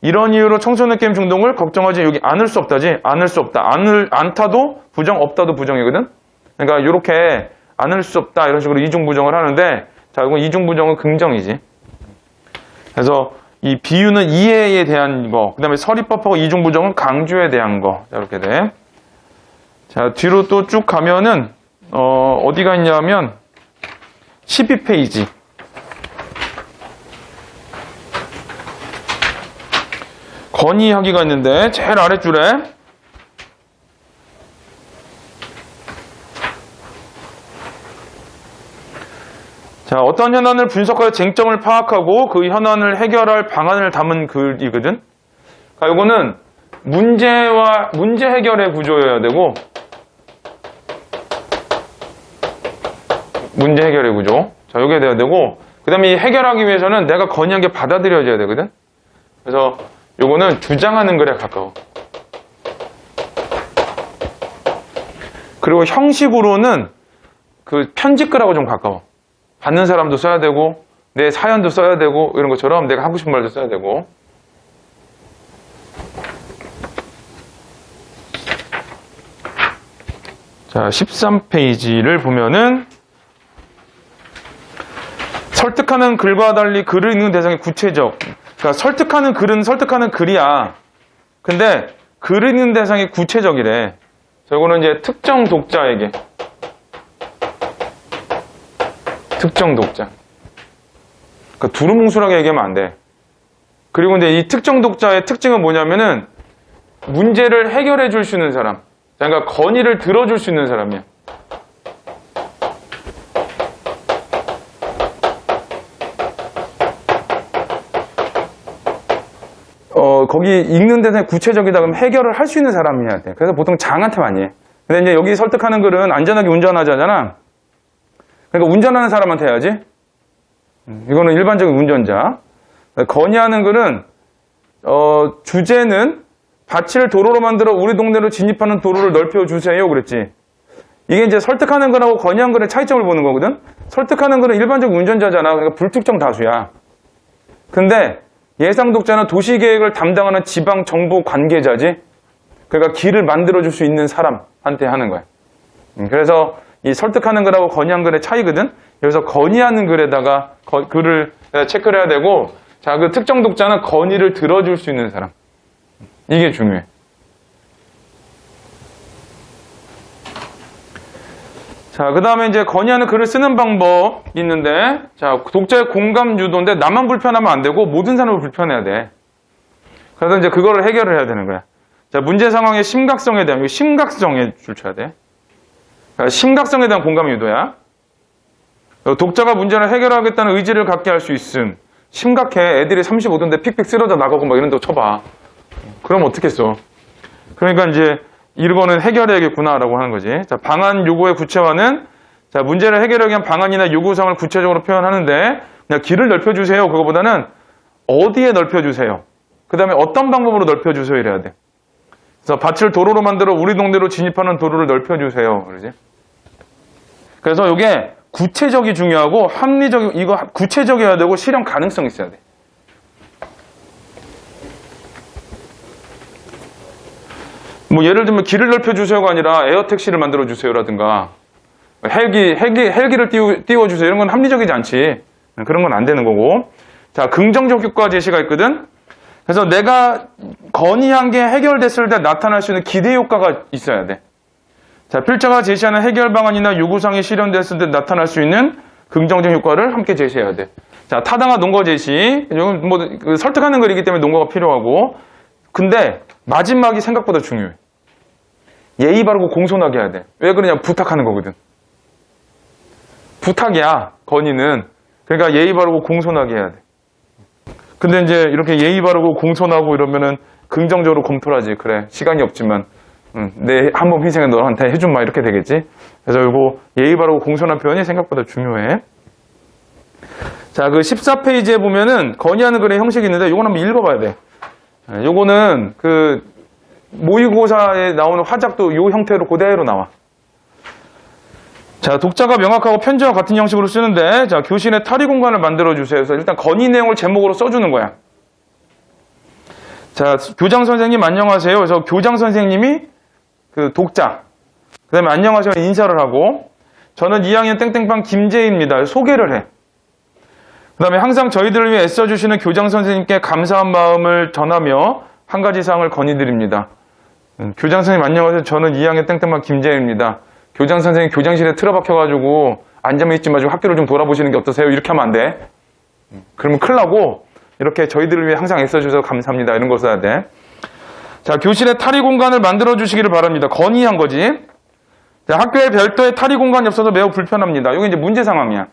S1: 이런 이유로 청소년 게임 중독을 걱정하지, 여기 안을 수 없다지? 안을 수 없다. 안타도 부정, 없다도 부정이거든? 그러니까 이렇게 안을 수 없다, 이런 식으로 이중 부정을 하는데, 자, 이건 이중 부정은 긍정이지. 그래서 이 비유는 이해에 대한 거, 그 다음에 서리법하고 이중 부정은 강조에 대한 거. 자, 이렇게 돼. 자, 뒤로 또 쭉 가면은, 어디가 있냐면, 12페이지. 건의하기가 있는데, 제일 아랫줄에, 자, 어떤 현안을 분석하여 쟁점을 파악하고 그 현안을 해결할 방안을 담은 글이거든. 그러니까 이거는 문제 해결의 구조여야 되고, 문제 해결의 구조. 자, 이게 돼야 되고, 그 다음에 해결하기 위해서는 내가 건의한 게 받아들여져야 되거든. 그래서 요거는 주장하는 글에 가까워. 그리고 형식으로는 그 편집글하고 좀 가까워. 받는 사람도 써야 되고 내 사연도 써야 되고 이런 것처럼 내가 하고 싶은 말도 써야 되고. 자, 13페이지를 보면은 설득하는 글과 달리 글을 읽는 대상이 구체적. 그러니까 설득하는 글은 설득하는 글이야. 근데 글을 읽는 대상이 구체적이래. 저거는 이제 특정 독자에게. 특정 독자. 그러니까 두루뭉술하게 얘기하면 안 돼. 그리고 이제 이 특정 독자의 특징은 뭐냐면은 문제를 해결해 줄 수 있는 사람. 그러니까 건의를 들어줄 수 있는 사람이야. 거기 읽는 데서 구체적이다 그러면 해결을 할 수 있는 사람이어야 돼. 그래서 보통 장한테 많이 해. 근데 이제 여기 설득하는 글은 안전하게 운전하자잖아. 그러니까 운전하는 사람한테 해야지. 이거는 일반적인 운전자. 건의하는 글은 주제는 밭을 도로로 만들어 우리 동네로 진입하는 도로를 넓혀주세요 그랬지. 이게 이제 설득하는 글하고 건의하는 글의 차이점을 보는 거거든. 설득하는 글은 일반적인 운전자잖아. 그러니까 불특정 다수야. 근데 예상 독자는 도시계획을 담당하는 지방 정부 관계자지. 그러니까 길을 만들어줄 수 있는 사람한테 하는 거야. 그래서 이 설득하는 글하고 건의하는 글의 차이거든. 여기서 건의하는 글에다가 글을 체크를 해야 되고, 자, 그 특정 독자는 건의를 들어줄 수 있는 사람. 이게 중요해. 자, 그 다음에 이제 건의하는 글을 쓰는 방법이 있는데, 자, 독자의 공감 유도인데 나만 불편하면 안 되고 모든 사람을 불편해야 돼. 그래서 이제 그거를 해결을 해야 되는 거야. 자, 문제 상황의 심각성에 대한, 심각성에 줄쳐야 돼. 그러니까 심각성에 대한 공감 유도야. 독자가 문제를 해결하겠다는 의지를 갖게 할 수 있음. 심각해. 애들이 35도인데 픽픽 쓰러져 나가고 막 이런 데 쳐봐. 그럼 어떻겠어. 그러니까 이제 이거는 해결해야겠구나라고 하는 거지. 자, 방안 요구의 구체화는, 자, 문제를 해결하기 위한 방안이나 요구사항을 구체적으로 표현하는데, 그냥 길을 넓혀주세요. 그거보다는 어디에 넓혀주세요. 그 다음에 어떤 방법으로 넓혀주세요. 이래야 돼. 그래서 밭을 도로로 만들어 우리 동네로 진입하는 도로를 넓혀주세요. 그러지? 그래서 이게 구체적이 중요하고 합리적, 이거 구체적이어야 되고 실현 가능성이 있어야 돼. 뭐 예를 들면 길을 넓혀주세요가 아니라 에어택시를 만들어주세요라든가 헬기를 띄워주세요. 이런 건 합리적이지 않지. 그런 건 안 되는 거고. 자, 긍정적 효과 제시가 있거든. 그래서 내가 건의한 게 해결됐을 때 나타날 수 있는 기대 효과가 있어야 돼. 자, 필자가 제시하는 해결 방안이나 요구사항이 실현됐을 때 나타날 수 있는 긍정적 효과를 함께 제시해야 돼. 자, 타당한 논거 제시. 이건 뭐 설득하는 글이기 때문에 논거가 필요하고. 근데 마지막이 생각보다 중요해. 예의 바르고 공손하게 해야 돼. 왜 그러냐? 부탁하는 거거든. 부탁이야, 건의는. 그러니까 예의 바르고 공손하게 해야 돼. 근데 이제 이렇게 예의 바르고 공손하고 이러면은 긍정적으로 검토를 하지. 그래, 시간이 없지만 내 한 번 희생해 너한테 해준 말 이렇게 되겠지. 그래서 이거 예의 바르고 공손한 표현이 생각보다 중요해. 자, 그 14페이지에 보면은 건의하는 글의 형식이 있는데 이건 한번 읽어봐야 돼. 요거는 그 모의고사에 나오는 화작도 요 형태로 그대로 나와. 자, 독자가 명확하고 편지와 같은 형식으로 쓰는데, 자, 교실에 탈의 공간을 만들어주세요. 그래서 일단 건의 내용을 제목으로 써주는 거야. 자, 교장 선생님 안녕하세요. 그래서 교장 선생님이 그 독자. 그 다음에 안녕하세요 인사를 하고, 저는 2학년 땡땡반 김재희입니다. 소개를 해. 그 다음에 항상 저희들을 위해 애써주시는 교장 선생님께 감사한 마음을 전하며 한 가지 사항을 건의드립니다. 교장 선생님 안녕하세요. 저는 2학년 땡땡반 김재희입니다. 교장 선생님 교장실에 틀어박혀가지고 앉아만 있지 마시고 학교를 좀 돌아보시는 게 어떠세요? 이렇게 하면 안 돼. 그러면 큰일 나고, 이렇게 저희들을 위해 항상 애써주셔서 감사합니다. 이런 거 써야 돼. 자, 교실에 탈의 공간을 만들어주시기를 바랍니다. 건의한 거지. 자, 학교에 별도의 탈의 공간이 없어서 매우 불편합니다. 이게 이제 문제 상황이야.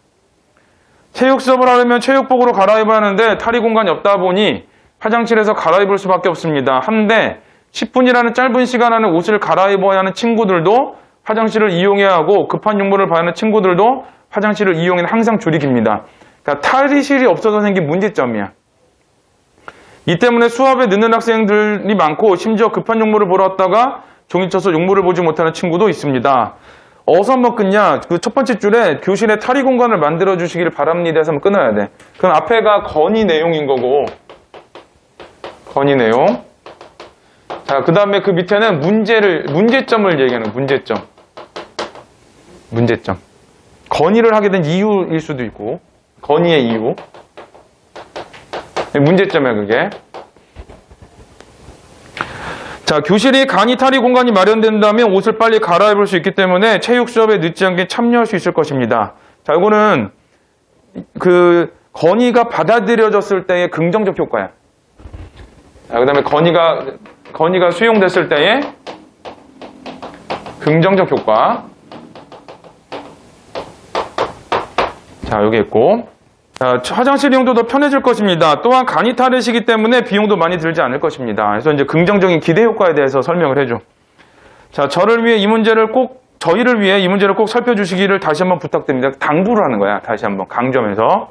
S1: 체육 수업을 하려면 체육복으로 갈아입어야 하는데 탈의 공간이 없다 보니 화장실에서 갈아입을 수밖에 없습니다. 한데 10분이라는 짧은 시간 안에 옷을 갈아입어야 하는 친구들도 화장실을 이용해야 하고 급한 용무를 봐야 하는 친구들도 화장실을 이용해는 항상 줄이 깁니다. 그러니까 탈의실이 없어서 생긴 문제점이야. 이 때문에 수업에 늦는 학생들이 많고 심지어 급한 용모를 보러 왔다가 종이 쳐서 용모를 보지 못하는 친구도 있습니다. 어디서 한번 끊냐? 그 첫 번째 줄에 교실에 탈의 공간을 만들어 주시기를 바랍니다 해서 한번 끊어야 돼. 그럼 앞에가 건의 내용인 거고, 건의 내용. 자, 그 다음에 그 밑에는 문제점을 얘기하는 문제점. 문제점. 건의를 하게 된 이유일 수도 있고, 건의의 이유. 문제점이야, 그게. 자, 교실이 강의 탈의 공간이 마련된다면 옷을 빨리 갈아입을 수 있기 때문에 체육 수업에 늦지 않게 참여할 수 있을 것입니다. 자, 이거는 그 건의가 받아들여졌을 때의 긍정적 효과야. 자, 그 다음에 건의가 수용됐을 때의 긍정적 효과. 자, 여기 있고. 자, 화장실 이용도 더 편해질 것입니다. 또한 강의 탈의시기 때문에 비용도 많이 들지 않을 것입니다. 그래서 이제 긍정적인 기대 효과에 대해서 설명을 해줘. 자, 저희를 위해 이 문제를 꼭 살펴주시기를 다시 한번 부탁드립니다. 당부를 하는 거야. 다시 한번 강조하면서.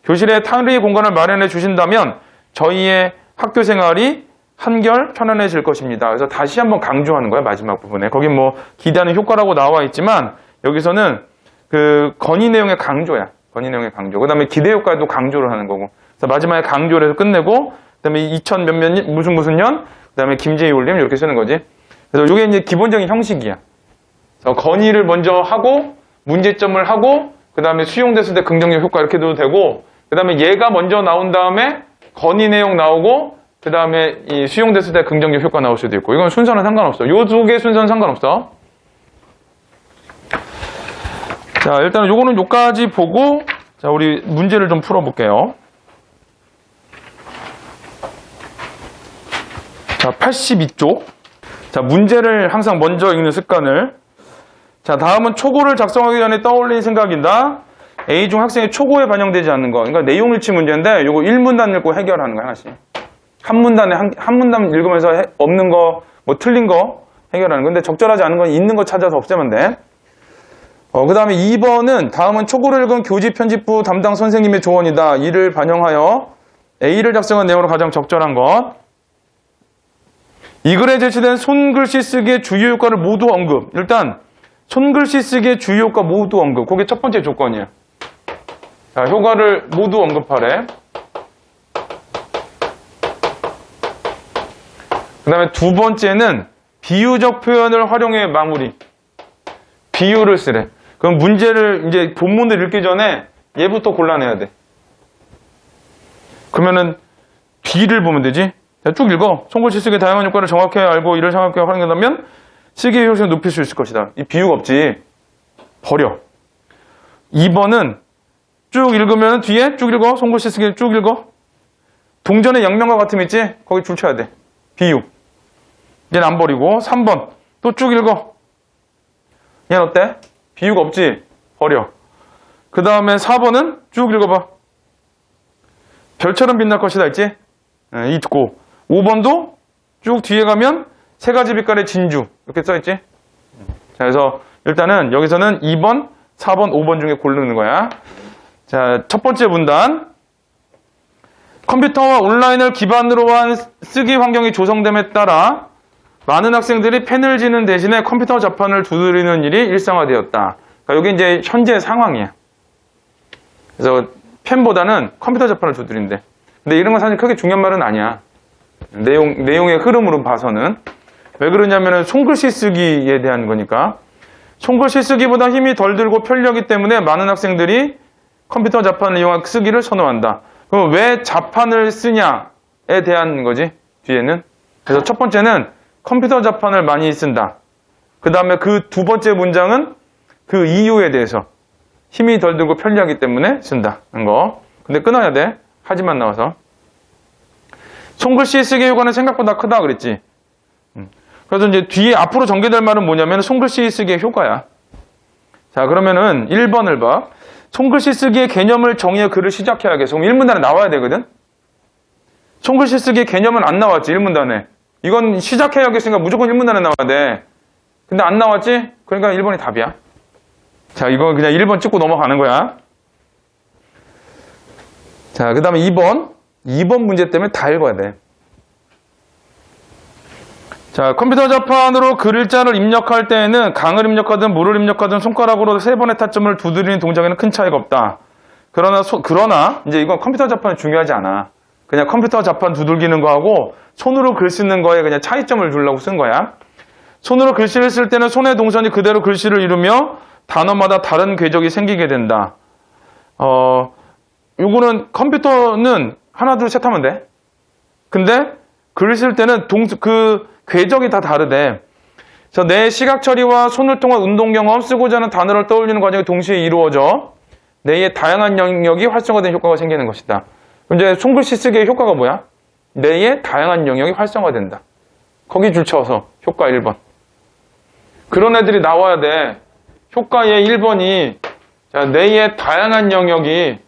S1: 교실에 탈의 공간을 마련해 주신다면 저희의 학교 생활이 한결 편안해질 것입니다. 그래서 다시 한번 강조하는 거야. 마지막 부분에. 거기 뭐 기대하는 효과라고 나와 있지만 여기서는 그 건의 내용의 강조야. 건의 내용의 강조. 그 다음에 기대 효과도 강조를 하는 거고. 그래서 마지막에 강조를 해서 끝내고, 그 다음에 2000 몇몇 년, 무슨 년, 그 다음에 김재희 올림 이렇게 쓰는 거지. 그래서 이게 이제 기본적인 형식이야. 그래서 건의를 먼저 하고, 문제점을 하고, 그 다음에 수용됐을 때 긍정적 효과 이렇게 둬도 되고, 그 다음에 얘가 먼저 나온 다음에 건의 내용 나오고, 그 다음에 이 수용됐을 때 긍정적 효과 나올 수도 있고. 이건 순서는 상관없어. 요 두 개 순서는 상관없어. 자, 일단은 요거는 요까지 보고, 자, 우리 문제를 좀 풀어볼게요. 자, 82쪽. 자, 문제를 항상 먼저 읽는 습관을. 자, 다음은 초고를 작성하기 전에 떠올린 생각이다. A 중 학생의 초고에 반영되지 않는 거. 그러니까 내용일치 문제인데, 요거 1문단 읽고 해결하는 거야, 하나씩. 한 문단 읽으면서 없는 거, 뭐 틀린 거 해결하는 건데, 적절하지 않은 건 있는 거 찾아서 없애면 돼. 그 다음에 2번은 다음은 초고를 읽은 교지 편집부 담당 선생님의 조언이다. 이를 반영하여 A를 작성한 내용으로 가장 적절한 것. 이 글에 제시된 손글씨 쓰기의 주요 효과를 모두 언급. 일단 손글씨 쓰기의 주요 효과 모두 언급. 그게 첫 번째 조건이에요. 자, 효과를 모두 언급하래. 그 다음에 두 번째는 비유적 표현을 활용해 마무리. 비유를 쓰래. 그럼 문제를 이제 본문을 읽기 전에 얘부터 골라내야 돼. 그러면은 뒤를 보면 되지. 자, 쭉 읽어. 손글씨 쓰기의 다양한 효과를 정확히 알고 이를 정확히 활용한다면 쓰기의 효율을 높일 수 있을 것이다. 이 비유가 없지. 버려. 2번은 쭉 읽으면 뒤에 쭉 읽어. 손글씨 쓰기 쭉 읽어. 동전의 양면과 같음 있지? 거기 줄 쳐야 돼. 비유. 얘는 안 버리고. 3번 또 쭉 읽어. 얘는 어때? 비유가 없지? 버려. 그 다음에 4번은 쭉 읽어봐. 별처럼 빛날 것이다 있지? 이 듣고. 5번도 쭉 뒤에 가면 세 가지 빛깔의 진주 이렇게 써있지? 자, 그래서 일단은 여기서는 2번, 4번, 5번 중에 고르는 거야. 자, 첫 번째 문단. 컴퓨터와 온라인을 기반으로 한 쓰기 환경이 조성됨에 따라 많은 학생들이 펜을 쥐는 대신에 컴퓨터 자판을 두드리는 일이 일상화되었다. 그러니까 이게 이제 현재 상황이야. 그래서 펜보다는 컴퓨터 자판을 두드린대. 근데 이런 건 사실 크게 중요한 말은 아니야. 내용의 흐름으로 봐서는. 왜 그러냐면은 손글씨 쓰기에 대한 거니까. 손글씨 쓰기보다 힘이 덜 들고 편리하기 때문에 많은 학생들이 컴퓨터 자판을 이용한 쓰기를 선호한다. 그럼 왜 자판을 쓰냐에 대한 거지, 뒤에는. 그래서 첫 번째는 컴퓨터 자판을 많이 쓴다. 그 다음에 그 두 번째 문장은 그 이유에 대해서 힘이 덜 들고 편리하기 때문에 쓴다는 거. 근데 끊어야 돼. 하지만 나와서. 손글씨 쓰기 효과는 생각보다 크다 그랬지. 그래서 이제 뒤에 앞으로 전개될 말은 뭐냐면 손글씨 쓰기의 효과야. 자, 그러면은 1번을 봐. 손글씨 쓰기의 개념을 정의해 글을 시작해야겠어. 그럼 1문단에 나와야 되거든. 손글씨 쓰기의 개념은 안 나왔지, 1문단에. 이건 시작해야겠으니까 무조건 1문단에 나와야 돼. 근데 안 나왔지? 그러니까 1번이 답이야. 자, 이거 그냥 1번 찍고 넘어가는 거야. 자, 그 다음에 2번. 2번 문제 때문에 다 읽어야 돼. 자, 컴퓨터 자판으로 글자를 입력할 때에는 강을 입력하든 물을 입력하든 손가락으로 3번의 타점을 두드리는 동작에는 큰 차이가 없다. 그러나 이제 이건 컴퓨터 자판은 중요하지 않아. 그냥 컴퓨터 자판 두들기는 거하고 손으로 글 쓰는 거에 그냥 차이점을 주려고 쓴 거야. 손으로 글씨를 쓸 때는 손의 동선이 그대로 글씨를 이루며 단어마다 다른 궤적이 생기게 된다. 요거는 컴퓨터는 하나 둘 셋 하면 돼. 근데 글을 쓸 때는 그 궤적이 다 다르대. 그래서 내 시각 처리와 손을 통한 운동 경험, 쓰고자 하는 단어를 떠올리는 과정이 동시에 이루어져 뇌의 다양한 영역이 활성화된 효과가 생기는 것이다. 그럼 이제 손글씨 쓰기의 효과가 뭐야? 뇌의 다양한 영역이 활성화된다. 거기 줄쳐서 효과 1번. 그런 애들이 나와야 돼. 효과의 1번이 뇌의 다양한 영역이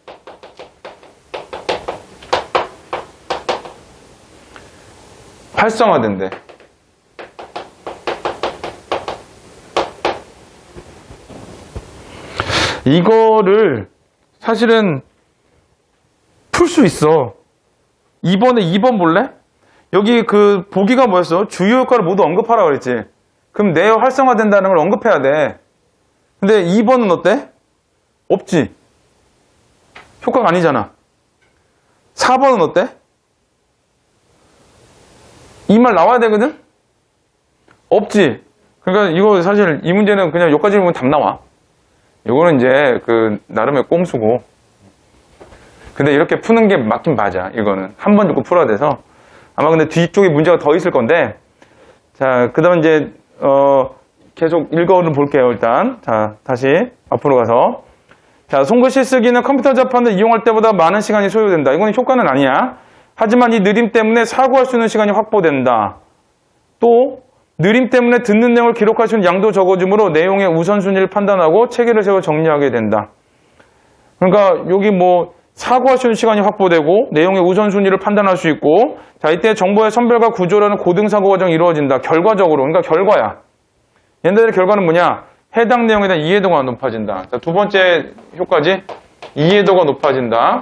S1: 활성화된대. 이거를 사실은 풀 수 있어. 2번 볼래? 여기 그 보기가 뭐였어? 주요 효과를 모두 언급하라 그랬지. 그럼 뇌 활성화된다는 걸 언급해야 돼. 근데 2번은 어때? 없지. 효과가 아니잖아. 4번은 어때? 이 말 나와야 되거든? 없지. 그러니까 이거 사실 이 문제는 그냥 여기까지 보면 답 나와. 이거는 이제 그 나름의 꼼수고. 근데 이렇게 푸는 게 맞긴 맞아. 이거는 한 번 듣고 풀어야 돼서. 아마 근데 뒤쪽에 문제가 더 있을 건데. 자, 그다음 이제 계속 읽어는 볼게요. 일단 자, 다시 앞으로 가서. 자, 손글씨 쓰기는 컴퓨터 자판을 이용할 때보다 많은 시간이 소요된다. 이거는 효과는 아니야. 하지만 이 느림 때문에 사고할 수 있는 시간이 확보된다. 또 느림 때문에 듣는 내용을 기록할 수 있는 양도 적어지므로 내용의 우선순위를 판단하고 체계를 세워 정리하게 된다. 그러니까 여기 뭐 사고할 수 있는 시간이 확보되고 내용의 우선순위를 판단할 수 있고, 자, 이때 정보의 선별과 구조라는 고등사고 과정이 이루어진다. 결과적으로. 그러니까 결과야. 얘네들의 결과는 뭐냐? 해당 내용에 대한 이해도가 높아진다. 자, 두 번째 효과지? 이해도가 높아진다.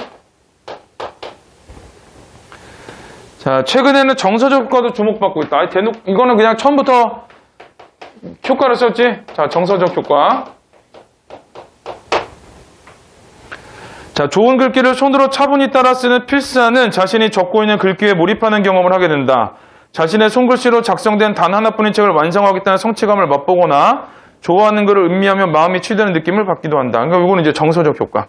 S1: 자, 최근에는 정서적 효과도 주목받고 있다. 이거는 그냥 처음부터 효과를 썼지? 자, 정서적 효과. 자, 좋은 글귀를 손으로 차분히 따라 쓰는 필사는 자신이 적고 있는 글귀에 몰입하는 경험을 하게 된다. 자신의 손글씨로 작성된 단 하나뿐인 책을 완성하겠다는 성취감을 맛보거나 좋아하는 글을 음미하며 마음이 치되는 느낌을 받기도 한다. 그러니까 이거는 이제 정서적 효과.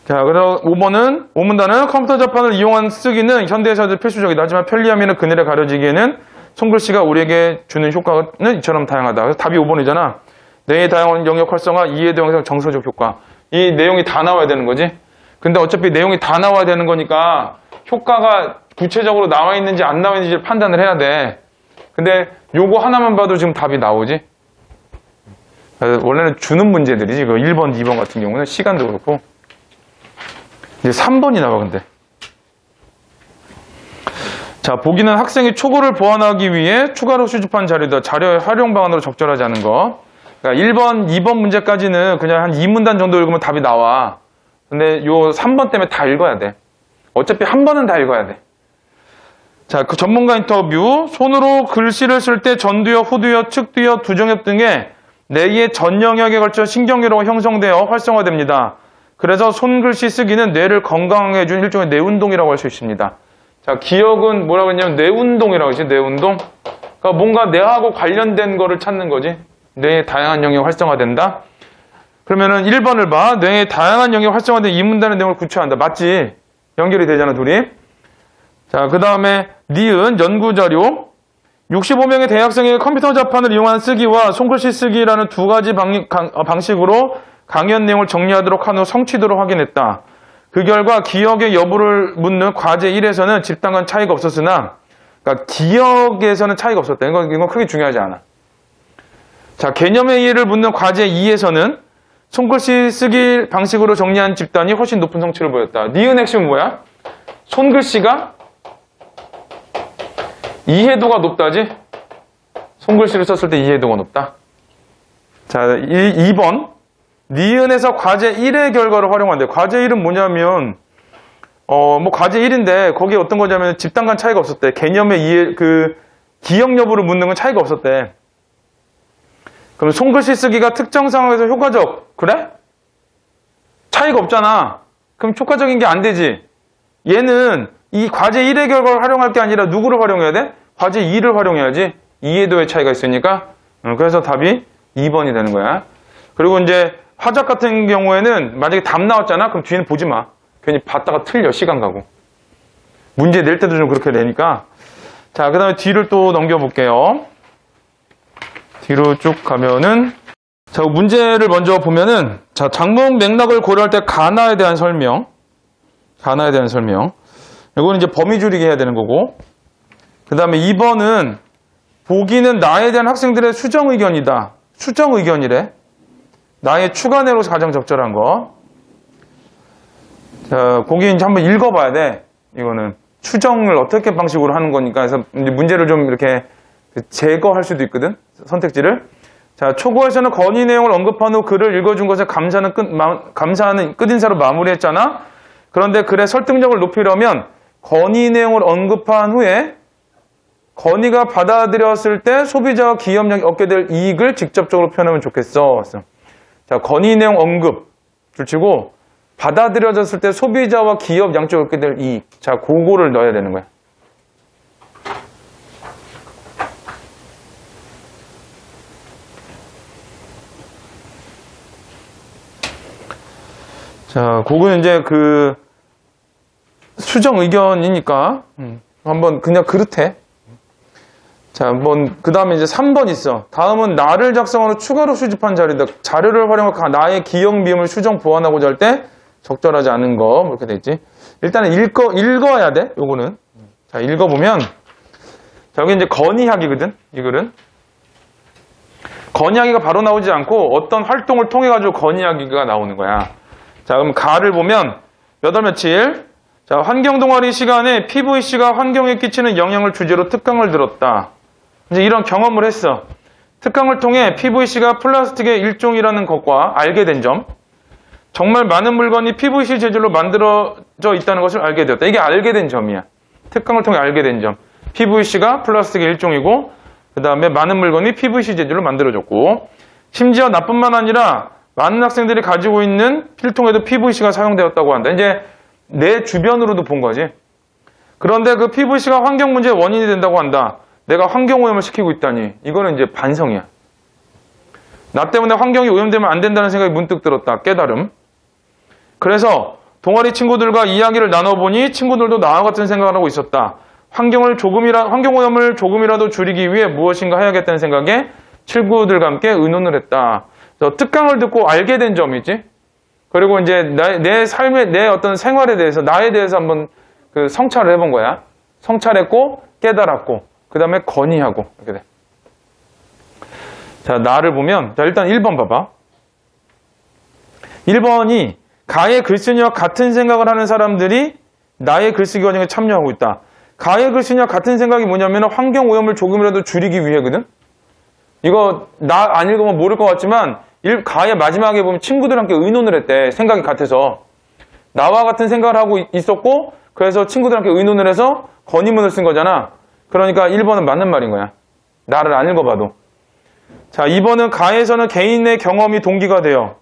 S1: 자, 그래서 5번은 오문단은 컴퓨터 자판을 이용한 쓰기는 현대에서도 필수적이다. 하지만 편리함에는 그늘에 가려지기에는 손글씨가 우리에게 주는 효과는 이처럼 다양하다. 그래서 답이 5번이잖아. 뇌의 다양한 영역 활성화, 이해도 영상 정서적 효과. 이 내용이 다 나와야 되는 거지. 근데 어차피 내용이 다 나와야 되는 거니까 효과가 구체적으로 나와 있는지 안 나와 있는지 판단을 해야 돼. 근데 요거 하나만 봐도 지금 답이 나오지. 원래는 주는 문제들이지. 그 1번, 2번 같은 경우는 시간도 그렇고. 이제 3번이 나와, 근데. 자, 보기는 학생이 초고를 보완하기 위해 추가로 수집한 자료다. 자료의 활용 방안으로 적절하지 않은 거. 그러니까 1번, 2번 문제까지는 그냥 한 2문단 정도 읽으면 답이 나와. 근데 요 3번 때문에 다 읽어야 돼. 어차피 한 번은 다 읽어야 돼. 자, 그 전문가 인터뷰. 손으로 글씨를 쓸 때 전두엽, 후두엽, 측두엽, 두정엽 등의 뇌의 전 영역에 걸쳐 신경계로가 형성되어 활성화됩니다. 그래서 손글씨 쓰기는 뇌를 건강하게 해준 일종의 뇌운동이라고 할 수 있습니다. 자, 기억은 뭐라고 했냐면 뇌운동이라고 하지, 뇌운동. 그러니까 뭔가 뇌하고 관련된 거를 찾는 거지. 뇌의 다양한 영역이 활성화된다. 그러면은 1번을 봐. 뇌의 다양한 영역이 활성화된 이 문단의 내용을 구체화한다. 맞지? 연결이 되잖아, 둘이. 자, 그 다음에 니은 연구자료. 65명의 대학생이 컴퓨터 자판을 이용한 쓰기와 손글씨 쓰기라는 두 가지 방식으로 강연 내용을 정리하도록 한 후 성취도를 확인했다. 그 결과 기억의 여부를 묻는 과제 1에서는 집단간 차이가 없었으나, 그러니까 기억에서는 차이가 없었다. 이건 크게 중요하지 않아. 자, 개념의 이해를 묻는 과제 2에서는 손글씨 쓰기 방식으로 정리한 집단이 훨씬 높은 성취를 보였다. 니은 핵심은 뭐야? 손글씨가 이해도가 높다지? 손글씨를 썼을 때 이해도가 높다. 자, 2번. 니은에서 과제 1의 결과를 활용한대. 과제 1은 뭐냐면, 뭐 과제 1인데 거기에 어떤 거냐면 집단 간 차이가 없었대. 개념의 기억 여부를 묻는 건 차이가 없었대. 그럼 손글씨 쓰기가 특정 상황에서 효과적. 그래? 차이가 없잖아. 그럼 효과적인 게 안 되지. 얘는 이 과제 1의 결과를 활용할 게 아니라 누구를 활용해야 돼? 과제 2를 활용해야지. 이해도의 차이가 있으니까. 그래서 답이 2번이 되는 거야. 그리고 이제 화작 같은 경우에는 만약에 답 나왔잖아? 그럼 뒤에는 보지 마. 괜히 봤다가 틀려. 시간 가고. 문제 낼 때도 좀 그렇게 내니까. 자, 그 다음에 뒤를 또 넘겨볼게요. 뒤로 쭉 가면은, 자, 문제를 먼저 보면은, 자, 작문 맥락을 고려할 때 가나에 대한 설명. 가나에 대한 설명. 이거는 이제 범위 줄이기 해야 되는 거고. 그 다음에 2번은, 보기는 나에 대한 학생들의 수정 의견이다. 수정 의견이래. 나의 추가내로 가장 적절한 거. 자, 거기 이제 한번 읽어봐야 돼. 이거는. 추정을 어떻게 방식으로 하는 거니까. 그래서 문제를 좀 이렇게 제거할 수도 있거든. 선택지를. 자, 초고에서는 건의 내용을 언급한 후 글을 읽어준 것에 감사하는 끝인사로 마무리했잖아. 그런데 글의 설득력을 높이려면 건의 내용을 언급한 후에 건의가 받아들였을 때 소비자와 기업력이 얻게 될 이익을 직접적으로 표현하면 좋겠어. 자, 건의 내용 언급 둘치고 받아들여졌을 때 소비자와 기업 양쪽이 얻게 될 이익. 자, 그거를 넣어야 되는 거야. 자, 그거는 이제 수정 의견이니까 한번 그냥 그렇대. 자, 한번 그 다음에 이제 3번 있어. 다음은 나를 작성하러 추가로 수집한 자료다. 자료를 활용하여 나의 기억 미음을 수정 보완하고자 할 때 적절하지 않은 거 이렇게 돼 있지. 일단은 읽어야 돼. 요거는. 자, 읽어보면 자, 여기 이제 건의하기거든. 이 글은 건의하기가 바로 나오지 않고 어떤 활동을 통해 가지고 건의하기가 나오는 거야. 자, 그럼 가를 보면 몇 월 며칠. 자, 환경동아리 시간에 PVC가 환경에 끼치는 영향을 주제로 특강을 들었다. 이제 이런 경험을 했어. 특강을 통해 PVC가 플라스틱의 일종이라는 것과 알게 된 점. 정말 많은 물건이 PVC 재질로 만들어져 있다는 것을 알게 되었다. 이게 알게 된 점이야. 특강을 통해 알게 된 점. PVC가 플라스틱의 일종이고 그 다음에 많은 물건이 PVC 재질로 만들어졌고 심지어 나뿐만 아니라 많은 학생들이 가지고 있는 필통에도 PVC가 사용되었다고 한다. 이제 내 주변으로도 본 거지. 그런데 그 PVC가 환경 문제의 원인이 된다고 한다. 내가 환경 오염을 시키고 있다니. 이거는 이제 반성이야. 나 때문에 환경이 오염되면 안 된다는 생각이 문득 들었다. 깨달음. 그래서 동아리 친구들과 이야기를 나눠보니 친구들도 나와 같은 생각을 하고 있었다. 환경 오염을 조금이라도 줄이기 위해 무엇인가 해야겠다는 생각에 친구들과 함께 의논을 했다. 특강을 듣고 알게 된 점이지. 그리고 이제 내 삶의, 내 어떤 생활에 대해서, 나에 대해서 한번 성찰을 해본 거야. 성찰했고, 깨달았고, 그 다음에 건의하고, 이렇게 돼. 자, 나를 보면, 자, 일단 1번 봐봐. 1번이 가의 글쓰기와 같은 생각을 하는 사람들이 나의 글쓰기 과정에 참여하고 있다. 가의 글쓰기와 같은 생각이 뭐냐면 환경 오염을 조금이라도 줄이기 위해거든. 이거 나 안 읽으면 모를 것 같지만 가의 마지막에 보면 친구들과 함께 의논을 했대. 생각이 같아서. 나와 같은 생각을 하고 있었고 그래서 친구들과 함께 의논을 해서 건의문을 쓴 거잖아. 그러니까 1번은 맞는 말인 거야. 나를 안 읽어봐도. 자, 2번은 가에서는 개인의 경험이 동기가 되어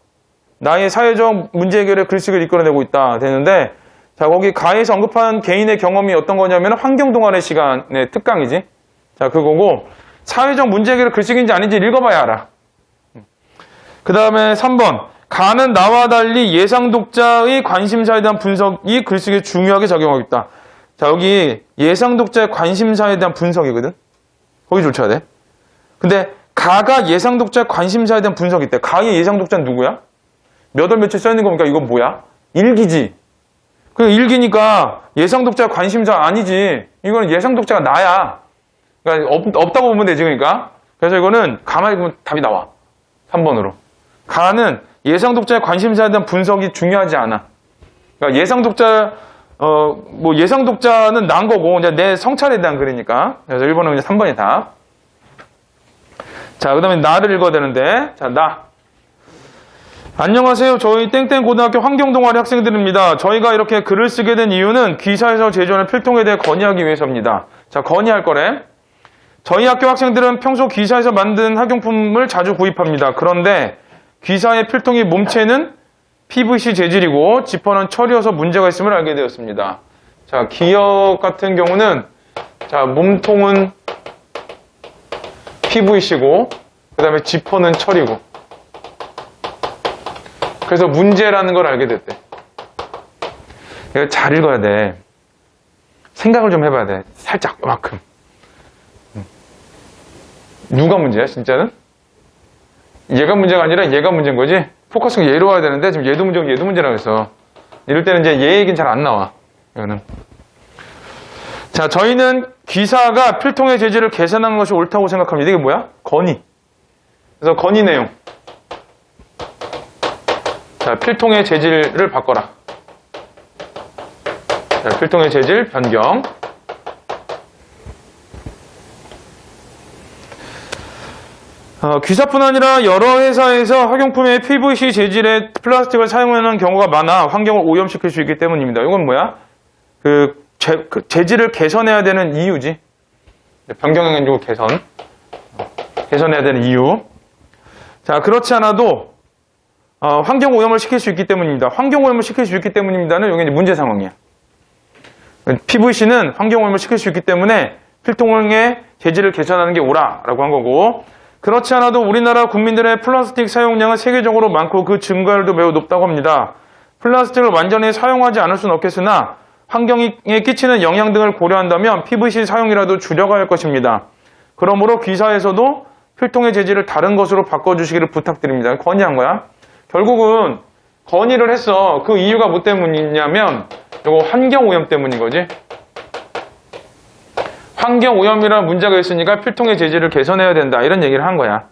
S1: 나의 사회적 문제 해결에 글쓰기를 이끌어내고 있다. 되는데 자, 거기 가에서 언급한 개인의 경험이 어떤 거냐면 환경동아리 시간의 특강이지. 자, 그거고 사회적 문제 해결의 글쓰기인지 아닌지 읽어봐야 알아. 그 다음에 3번. 가는 나와 달리 예상 독자의 관심사에 대한 분석이 글쓰기에 중요하게 작용하고 있다. 자, 여기 예상 독자의 관심사에 대한 분석이거든. 거기 줄 쳐야 돼. 근데 가가 예상 독자의 관심사에 대한 분석이 있대. 가의 예상 독자는 누구야? 몇 월 며칠 써있는 거니까 이거 뭐야? 일기지. 그 일기니까 예상 독자의 관심사 아니지. 이거는 예상 독자가 나야. 그러니까 없다고 보면 되지, 그러니까. 그래서 이거는 가만히 보면 답이 나와. 3번으로. 가는 예상 독자의 관심사에 대한 분석이 중요하지 않아. 그러니까 예상 독자는 난 거고, 이제 내 성찰에 대한 글이니까. 그래서 1번은 이제 3번이 답. 자, 그 다음에 나를 읽어야 되는데. 자, 나. 안녕하세요. 저희 땡땡고등학교 환경동아리 학생들입니다. 저희가 이렇게 글을 쓰게 된 이유는 귀사에서 제조하는 필통에 대해 건의하기 위해서입니다. 자, 건의할 거래. 저희 학교 학생들은 평소 귀사에서 만든 학용품을 자주 구입합니다. 그런데 귀사의 필통이 몸체는 PVC 재질이고 지퍼는 철이어서 문제가 있음을 알게 되었습니다. 자, 기역 같은 경우는 자, 몸통은 PVC고 그 다음에 지퍼는 철이고 그래서 문제라는 걸 알게 됐대. 이거 잘 읽어야 돼. 생각을 좀 해봐야 돼. 살짝 요만큼. 누가 문제야 진짜는? 얘가 문제가 아니라 얘가 문제인 거지? 포커스가 얘로 와야 되는데 지금 얘도 문제고 얘도 문제라고 했어. 이럴 때는 이제 얘 얘기는 잘 안 나와. 이거는. 자, 저희는 귀사가 필통의 재질을 개선한 것이 옳다고 생각합니다. 이게 뭐야? 건의. 그래서 건의 내용. 자, 필통의 재질을 바꿔라. 자, 필통의 재질 변경. 귀사뿐 아니라 여러 회사에서 학용품에 PVC 재질의 플라스틱을 사용하는 경우가 많아 환경을 오염시킬 수 있기 때문입니다. 이건 뭐야? 그 재질을 개선해야 되는 이유지. 변경해가지고 개선해야 되는 이유. 자, 그렇지 않아도 환경 오염을 시킬 수 있기 때문입니다. 환경 오염을 시킬 수 있기 때문입니다는 여기 이제 문제 상황이야. PVC는 환경 오염을 시킬 수 있기 때문에 필통의 재질을 개선하는 게 옳아라고 한 거고, 그렇지 않아도 우리나라 국민들의 플라스틱 사용량은 세계적으로 많고 그 증가율도 매우 높다고 합니다. 플라스틱을 완전히 사용하지 않을 수는 없겠으나 환경에 끼치는 영향 등을 고려한다면 PVC 사용이라도 줄여가야 할 것입니다. 그러므로 귀사에서도 필통의 재질을 다른 것으로 바꿔주시기를 부탁드립니다. 건의한 거야. 결국은 건의를 했어. 그 이유가 뭐 때문이냐면 이거 환경오염 때문인 거지. 환경오염이라는 문제가 있으니까 필통의 재질을 개선해야 된다. 이런 얘기를 한 거야.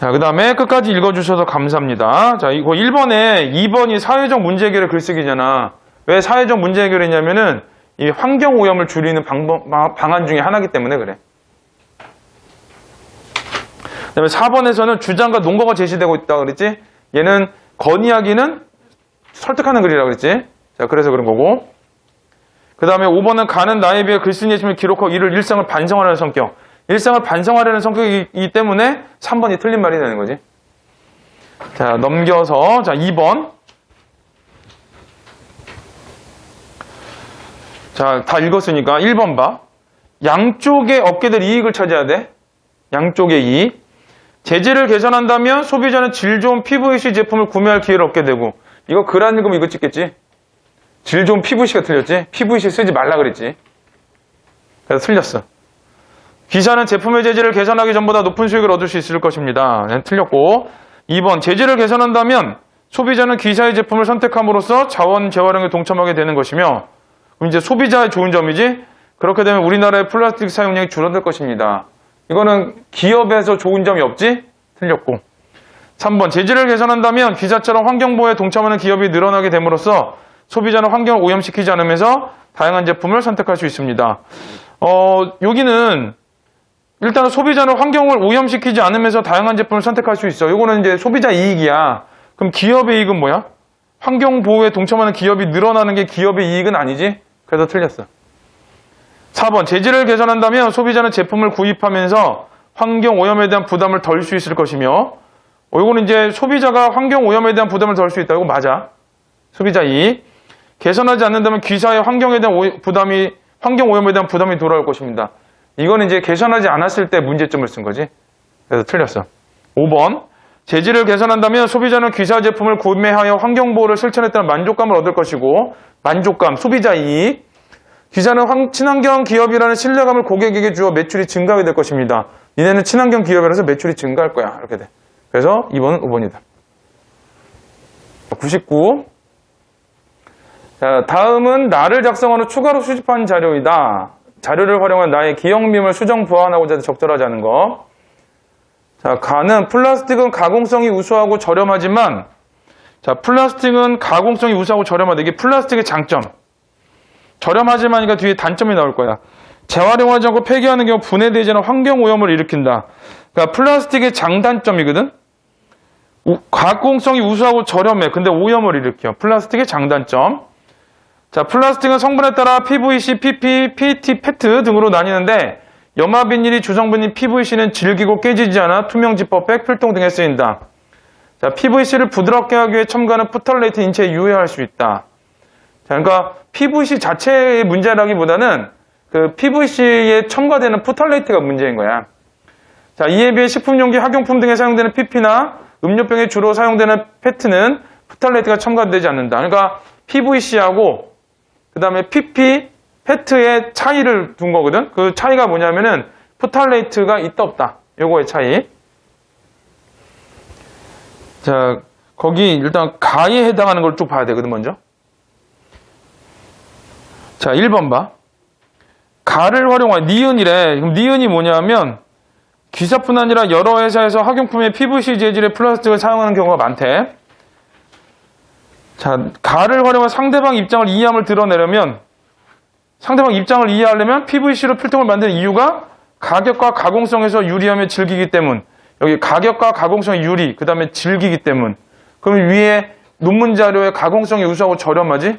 S1: 자, 그 다음에 끝까지 읽어주셔서 감사합니다. 자, 이거 1번에 2번이 사회적 문제 해결의 글쓰기잖아. 왜 사회적 문제 해결이냐면은 이 환경오염을 줄이는 방안 중에 하나이기 때문에 그래. 그 다음에 4번에서는 주장과 논거가 제시되고 있다고 그랬지? 얘는 건의하기는 설득하는 글이라고 그랬지? 자, 그래서 그런 거고. 그 다음에 5번은 가는 나에 비해 글쓴이 예심을 기록하고 이를 일상을 반성하려는 성격. 일상을 반성하려는 성격이기 때문에 3번이 틀린 말이 되는 거지. 자, 넘겨서, 자, 2번. 자, 다 읽었으니까 1번 봐. 양쪽에 얻게 될 이익을 찾아야 돼. 양쪽의 이익. 재질을 개선한다면 소비자는 질 좋은 PVC 제품을 구매할 기회를 얻게 되고, 이거 글 안 읽으면 이거 찍겠지? 질 좋은 PVC가 틀렸지? PVC 쓰지 말라 그랬지? 그래서 틀렸어. 귀사는 제품의 재질을 개선하기 전보다 높은 수익을 얻을 수 있을 것입니다. 틀렸고. 2번, 재질을 개선한다면 소비자는 귀사의 제품을 선택함으로써 자원 재활용에 동참하게 되는 것이며, 그럼 이제 소비자의 좋은 점이지? 그렇게 되면 우리나라의 플라스틱 사용량이 줄어들 것입니다. 이거는 기업에서 좋은 점이 없지? 틀렸고. 3번, 재질을 개선한다면 귀사처럼 환경보호에 동참하는 기업이 늘어나게 됨으로써 소비자는 환경을 오염시키지 않으면서 다양한 제품을 선택할 수 있습니다. 여기는 일단은 소비자는 환경을 오염시키지 않으면서 다양한 제품을 선택할 수 있어. 이거는 이제 소비자 이익이야. 그럼 기업의 이익은 뭐야? 환경보호에 동참하는 기업이 늘어나는 게 기업의 이익은 아니지? 그래서 틀렸어. 4번, 재질을 개선한다면 소비자는 제품을 구입하면서 환경 오염에 대한 부담을 덜 수 있을 것이며, 이거는 이제 소비자가 환경 오염에 대한 부담을 덜 수 있다. 이거 맞아. 소비자 이익. 개선하지 않는다면 귀사의 환경 오염에 대한 부담이 돌아올 것입니다. 이거는 이제 개선하지 않았을 때 문제점을 쓴 거지. 그래서 틀렸어. 5번. 재질을 개선한다면 소비자는 귀사 제품을 구매하여 환경보호를 실천했다는 만족감을 얻을 것이고, 만족감, 소비자 이익. 귀사는 친환경 기업이라는 신뢰감을 고객에게 주어 매출이 증가하게 될 것입니다. 니네는 친환경 기업이라서 매출이 증가할 거야. 이렇게 돼. 그래서 2번은 5번이다. 99. 자, 다음은 나를 작성하는 추가로 수집한 자료이다. 자료를 활용한 나의 기억밈을 수정 보완하고자 적절하지 않은 거. 자, 가는 플라스틱은 가공성이 우수하고 저렴하지만, 자, 플라스틱은 가공성이 우수하고 저렴하다. 이게 플라스틱의 장점. 저렴하지만이니까 뒤에 단점이 나올 거야. 재활용하지 않고 폐기하는 경우 분해되지 않아 환경오염을 일으킨다. 그러니까 플라스틱의 장단점이거든. 가공성이 우수하고 저렴해. 근데 오염을 일으켜. 플라스틱의 장단점. 자, 플라스틱은 성분에 따라 PVC, PP, PET, 페트 등으로 나뉘는데 염화비닐이 주성분인 PVC는 질기고 깨지지 않아 투명 지퍼백, 필통 등에 쓰인다. 자, PVC를 부드럽게 하기 위해 첨가하는 포탈레이트 인체에 유해할 수 있다. 자, 그러니까 PVC 자체의 문제라기보다는 그 PVC에 첨가되는 포탈레이트가 문제인 거야. 자, 이에 비해 식품용기, 학용품 등에 사용되는 PP나 음료병에 주로 사용되는 페트는 포탈레이트가 첨가되지 않는다. 그러니까 PVC하고 그 다음에 PP, 페트의 차이를 둔 거거든. 그 차이가 뭐냐면은 포탈레이트가 있다 없다. 요거의 차이. 자, 거기 일단 가에 해당하는 걸 쭉 봐야 되거든, 먼저. 자, 1번 봐. 가를 활용한 니은이래. 그럼 니은이 뭐냐면 기사뿐 아니라 여러 회사에서 학용품에 PVC 재질의 플라스틱을 사용하는 경우가 많대. 자, 가를 활용한 상대방 입장을 이해함을 드러내려면 상대방 입장을 이해하려면 PVC로 필통을 만드는 이유가 가격과 가공성에서 유리하며 질기기 때문. 여기 가격과 가공성이 유리, 그 다음에 질기기 때문. 그럼 위에 논문 자료에 가공성이 우수하고 저렴하지?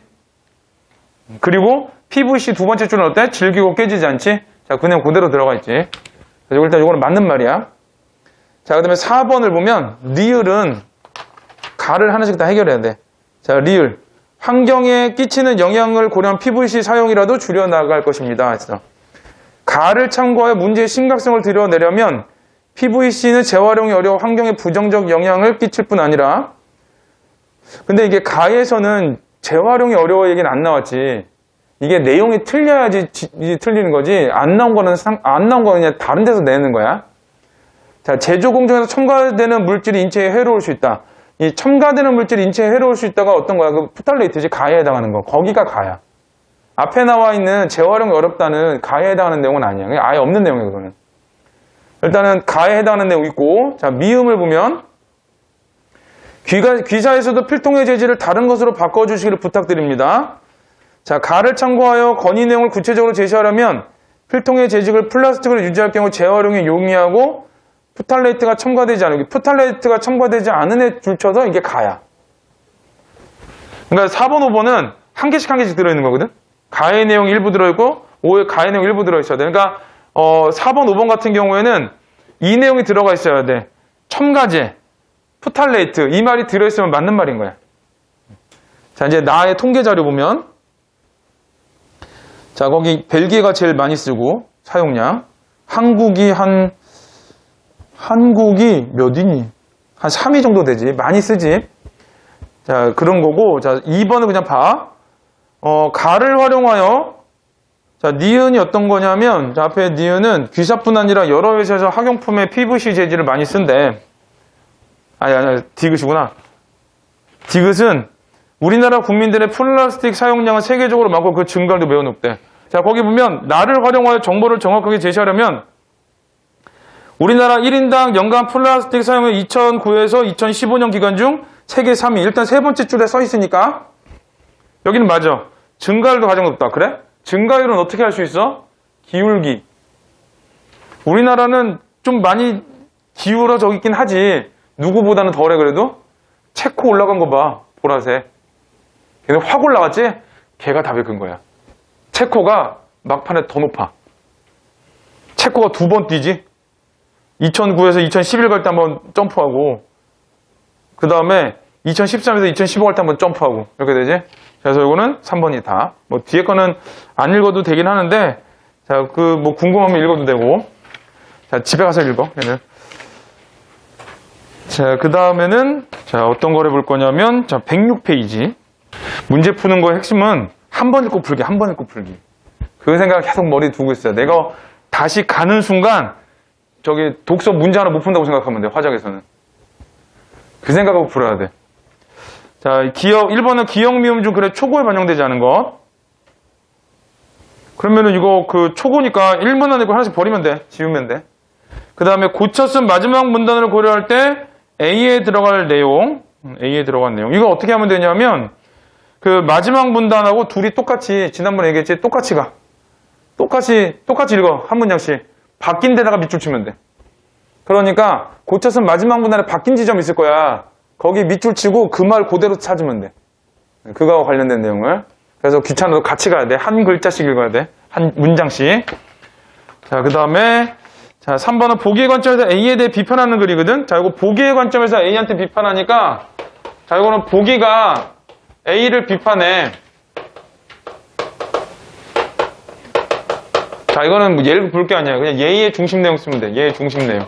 S1: 그리고 PVC 두 번째 줄은 어때? 질기고 깨지지 않지? 자, 그냥 그대로 들어가 있지. 일단 이거는 맞는 말이야. 자, 그 다음에 4번을 보면 리을은 가를 하나씩 다 해결해야 돼. 자, 리을. 환경에 끼치는 영향을 고려한 PVC 사용이라도 줄여나갈 것입니다. 했어. 가를 참고하여 문제의 심각성을 드러내려면 PVC는 재활용이 어려워 환경에 부정적 영향을 끼칠 뿐 아니라 근데 이게 가에서는 재활용이 어려워 얘기는 안 나왔지. 이게 내용이 틀려야지 틀리는 거지. 안 나온 거는 그냥 다른 데서 내는 거야. 자, 제조 공정에서 첨가되는 물질이 인체에 해로울 수 있다. 이 첨가되는 물질이 인체에 해로울 수 있다가 어떤 거야? 그 포탈레이트지. 가에 해당하는 거. 거기가 가야. 앞에 나와 있는 재활용이 어렵다는 가에 해당하는 내용은 아니야. 그냥 아예 없는 내용이야, 그거는. 일단은 가에 해당하는 내용 있고, 자, 미음을 보면 귀사에서도 필통의 재질을 다른 것으로 바꿔주시기를 부탁드립니다. 자, 가를 참고하여 건의 내용을 구체적으로 제시하려면 필통의 재질을 플라스틱으로 유지할 경우 재활용이 용이하고 포탈레이트가 첨가되지 않은 포탈레이트가 첨가되지 않은 애 줄쳐서 이게 가야. 그러니까 4번, 5번은 한 개씩 들어있는 거거든. 가의 내용 일부 들어있고 5의 가의 내용 일부 들어있어야 돼. 그러니까 4번, 5번 같은 경우에는 이 내용이 들어가 있어야 돼. 첨가제, 포탈레이트 이 말이 들어있으면 맞는 말인 거야. 자, 이제 나의 통계 자료 보면 자, 거기 벨기에가 제일 많이 쓰고 사용량 한국이 몇이니? 한 3위 정도 되지. 많이 쓰지. 자, 그런 거고. 자, 2번을 그냥 봐. 가를 활용하여 자, 니은이 어떤 거냐면 자, 앞에 니은은 귀사뿐 아니라 여러 회사에서 학용품에 PVC 재질을 많이 쓴대. 아니, 디귿이구나. 디귿은 우리나라 국민들의 플라스틱 사용량은 세계적으로 많고 그 증가도 매우 높대. 자, 거기 보면 나를 활용하여 정보를 정확하게 제시하려면 우리나라 1인당 연간 플라스틱 사용이 2009에서 2015년 기간 중 세계 3위. 일단 세 번째 줄에 써 있으니까 여기는 맞아. 증가율도 가장 높다. 그래? 증가율은 어떻게 할 수 있어? 기울기. 우리나라는 좀 많이 기울어져 있긴 하지. 누구보다는 덜해 그래도. 체코 올라간 거 봐. 보라색. 걔는 확 올라갔지? 걔가 답이 큰 거야. 체코가 막판에 더 높아. 체코가 2번 뛰지. 2009에서 2011 갈 때 한번 점프하고 그 다음에 2013에서 2015 갈 때 한번 점프하고 이렇게 되지. 그래서 이거는 3번이 다. 뭐 뒤에 거는 안 읽어도 되긴 하는데 자, 뭐 궁금하면 읽어도 되고. 자, 집에 가서 읽어. 얘는. 자, 그 다음에는 자, 어떤 거를 볼 거냐면 자, 106페이지. 문제 푸는 거의 핵심은 한 번 읽고 풀기, 한 번 읽고 풀기. 그 생각 계속 머리에 두고 있어요. 내가 다시 가는 순간 저기 독서 문제 하나 못 푼다고 생각하면 돼. 화작에서는. 그 생각하고 풀어야 돼. 자, 1번은 기억, 미음 중 글의 초고에 반영되지 않은 것. 그러면은 이거 그 초고니까 1문 안에 하나씩 버리면 돼. 지우면 돼. 그 다음에 고쳐 쓴 마지막 문단을 고려할 때 A에 들어갈 내용. A에 들어간 내용. 이거 어떻게 하면 되냐면 그 마지막 문단하고 둘이 똑같이 지난번에 얘기했지. 똑같이 가. 똑같이 읽어. 한 문장씩. 바뀐 데다가 밑줄 치면 돼. 그러니까 고쳐 쓴 마지막 문단에 바뀐 지점이 있을 거야. 거기 밑줄 치고 그 말 그대로 찾으면 돼. 그거와 관련된 내용을. 그래서 귀찮아도 같이 가야 돼. 한 글자씩 읽어야 돼. 한 문장씩. 자, 그 다음에, 자, 3번은 보기의 관점에서 A에 대해 비판하는 글이거든? 자, 이거 보기의 관점에서 A한테 비판하니까, 자, 이거는 보기가 A를 비판해. 자, 이거는 뭐 예를 볼 게 아니야. 그냥 예의 중심 내용 쓰면 돼. 예의 중심 내용.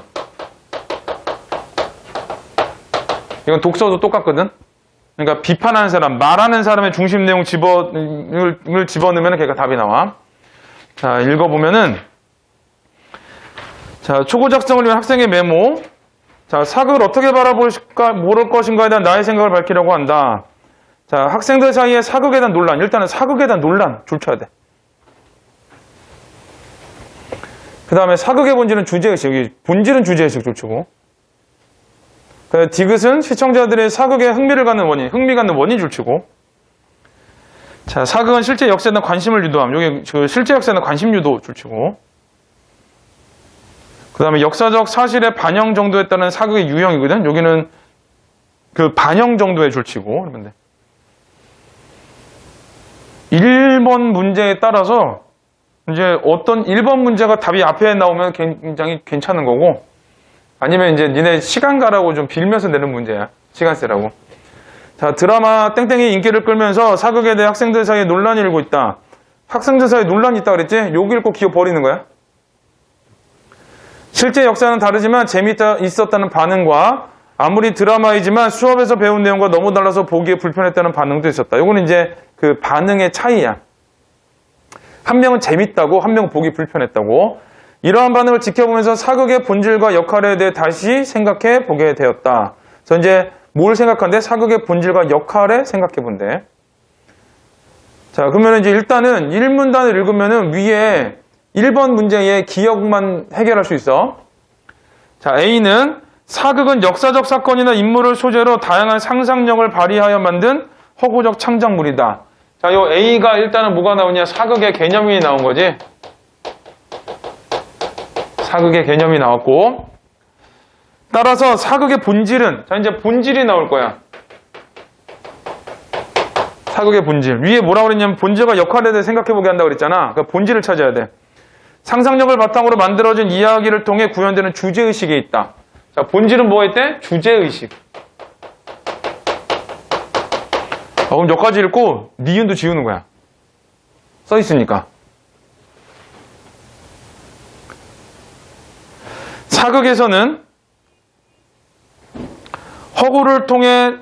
S1: 이건 독서도 똑같거든? 그러니까 비판하는 사람, 말하는 사람의 중심 내용 을 집어넣으면 걔가 답이 나와. 자, 읽어보면은, 자, 초고 작성을 위한 학생의 메모. 자, 사극을 어떻게 바라볼까, 모를 것인가에 대한 나의 생각을 밝히려고 한다. 자, 학생들 사이에 사극에 대한 논란. 일단은 사극에 대한 논란 줄쳐야 돼. 그 다음에 사극의 본질은 주제의식. 본질은 주제의식 줄치고. 디귿은 시청자들의 사극에 흥미 갖는 원인 줄치고. 자, 사극은 실제 역사에 대한 관심을 유도함. 여기 실제 역사에 대한 관심 유도 줄치고. 그 다음에 역사적 사실의 반영 정도에 따른 사극의 유형이거든. 여기는 그 반영 정도에 줄치고. 그러면 돼. 1번 문제에 따라서 이제 어떤 1번 문제가 답이 앞에 나오면 굉장히 괜찮은 거고, 아니면 이제 니네 시간 가라고 좀 빌면서 내는 문제야. 시간 쓰라고. 자, 드라마 땡땡이 인기를 끌면서 사극에 대해 학생들 사이에 논란이 일고 있다. 학생들 사이에 논란이 있다 그랬지? 여기 읽고 기억 버리는 거야. 실제 역사는 다르지만 재미있었다는 반응과 아무리 드라마이지만 수업에서 배운 내용과 너무 달라서 보기에 불편했다는 반응도 있었다. 요거는 이제 그 반응의 차이야. 한 명은 재밌다고, 한 명은 보기 불편했다고. 이러한 반응을 지켜보면서 사극의 본질과 역할에 대해 다시 생각해 보게 되었다. 그래서 이제 뭘 생각한대? 사극의 본질과 역할에 생각해 본대. 자, 그러면 이제 일단은 1문단을 읽으면은 위에 1번 문제의 기억만 해결할 수 있어. 자, A는 사극은 역사적 사건이나 인물을 소재로 다양한 상상력을 발휘하여 만든 허구적 창작물이다. 자, 요 A가 일단은 뭐가 나오냐? 사극의 개념이 나온 거지. 사극의 개념이 나왔고, 따라서 사극의 본질은, 자, 이제 본질이 나올 거야. 사극의 본질. 위에 뭐라고 그랬냐면 본질과 역할에 대해 생각해보게 한다고 그랬잖아. 그러니까 본질을 찾아야 돼. 상상력을 바탕으로 만들어진 이야기를 통해 구현되는 주제의식이 있다. 자, 본질은 뭐 했대? 주제의식. 그럼 여기까지 읽고 니은도 지우는 거야. 써있으니까. 사극에서는 허구를 통해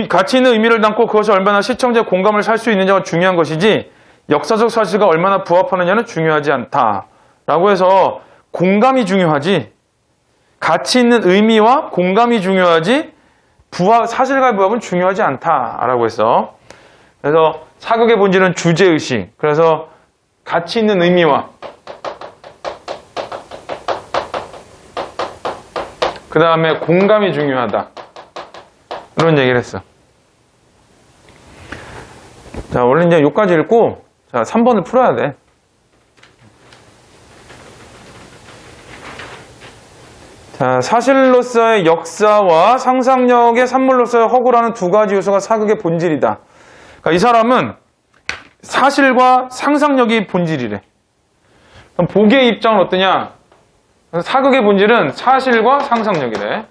S1: 가치 있는 의미를 담고 그것이 얼마나 시청자의 공감을 살 수 있느냐가 중요한 것이지 역사적 사실과 얼마나 부합하느냐는 중요하지 않다. 라고 해서 공감이 중요하지, 가치 있는 의미와 공감이 중요하지 사실과의 부합은 중요하지 않다라고 했어. 그래서 사극의 본질은 주제의식. 그래서 가치 있는 의미와 그 다음에 공감이 중요하다. 이런 얘기를 했어. 자, 원래 이제 여기까지 읽고, 자, 3번을 풀어야 돼. 자, 사실로서의 역사와 상상력의 산물로서의 허구라는 두 가지 요소가 사극의 본질이다. 그러니까 이 사람은 사실과 상상력이 본질이래. 그럼 보기의 입장은 어떠냐? 사극의 본질은 사실과 상상력이래.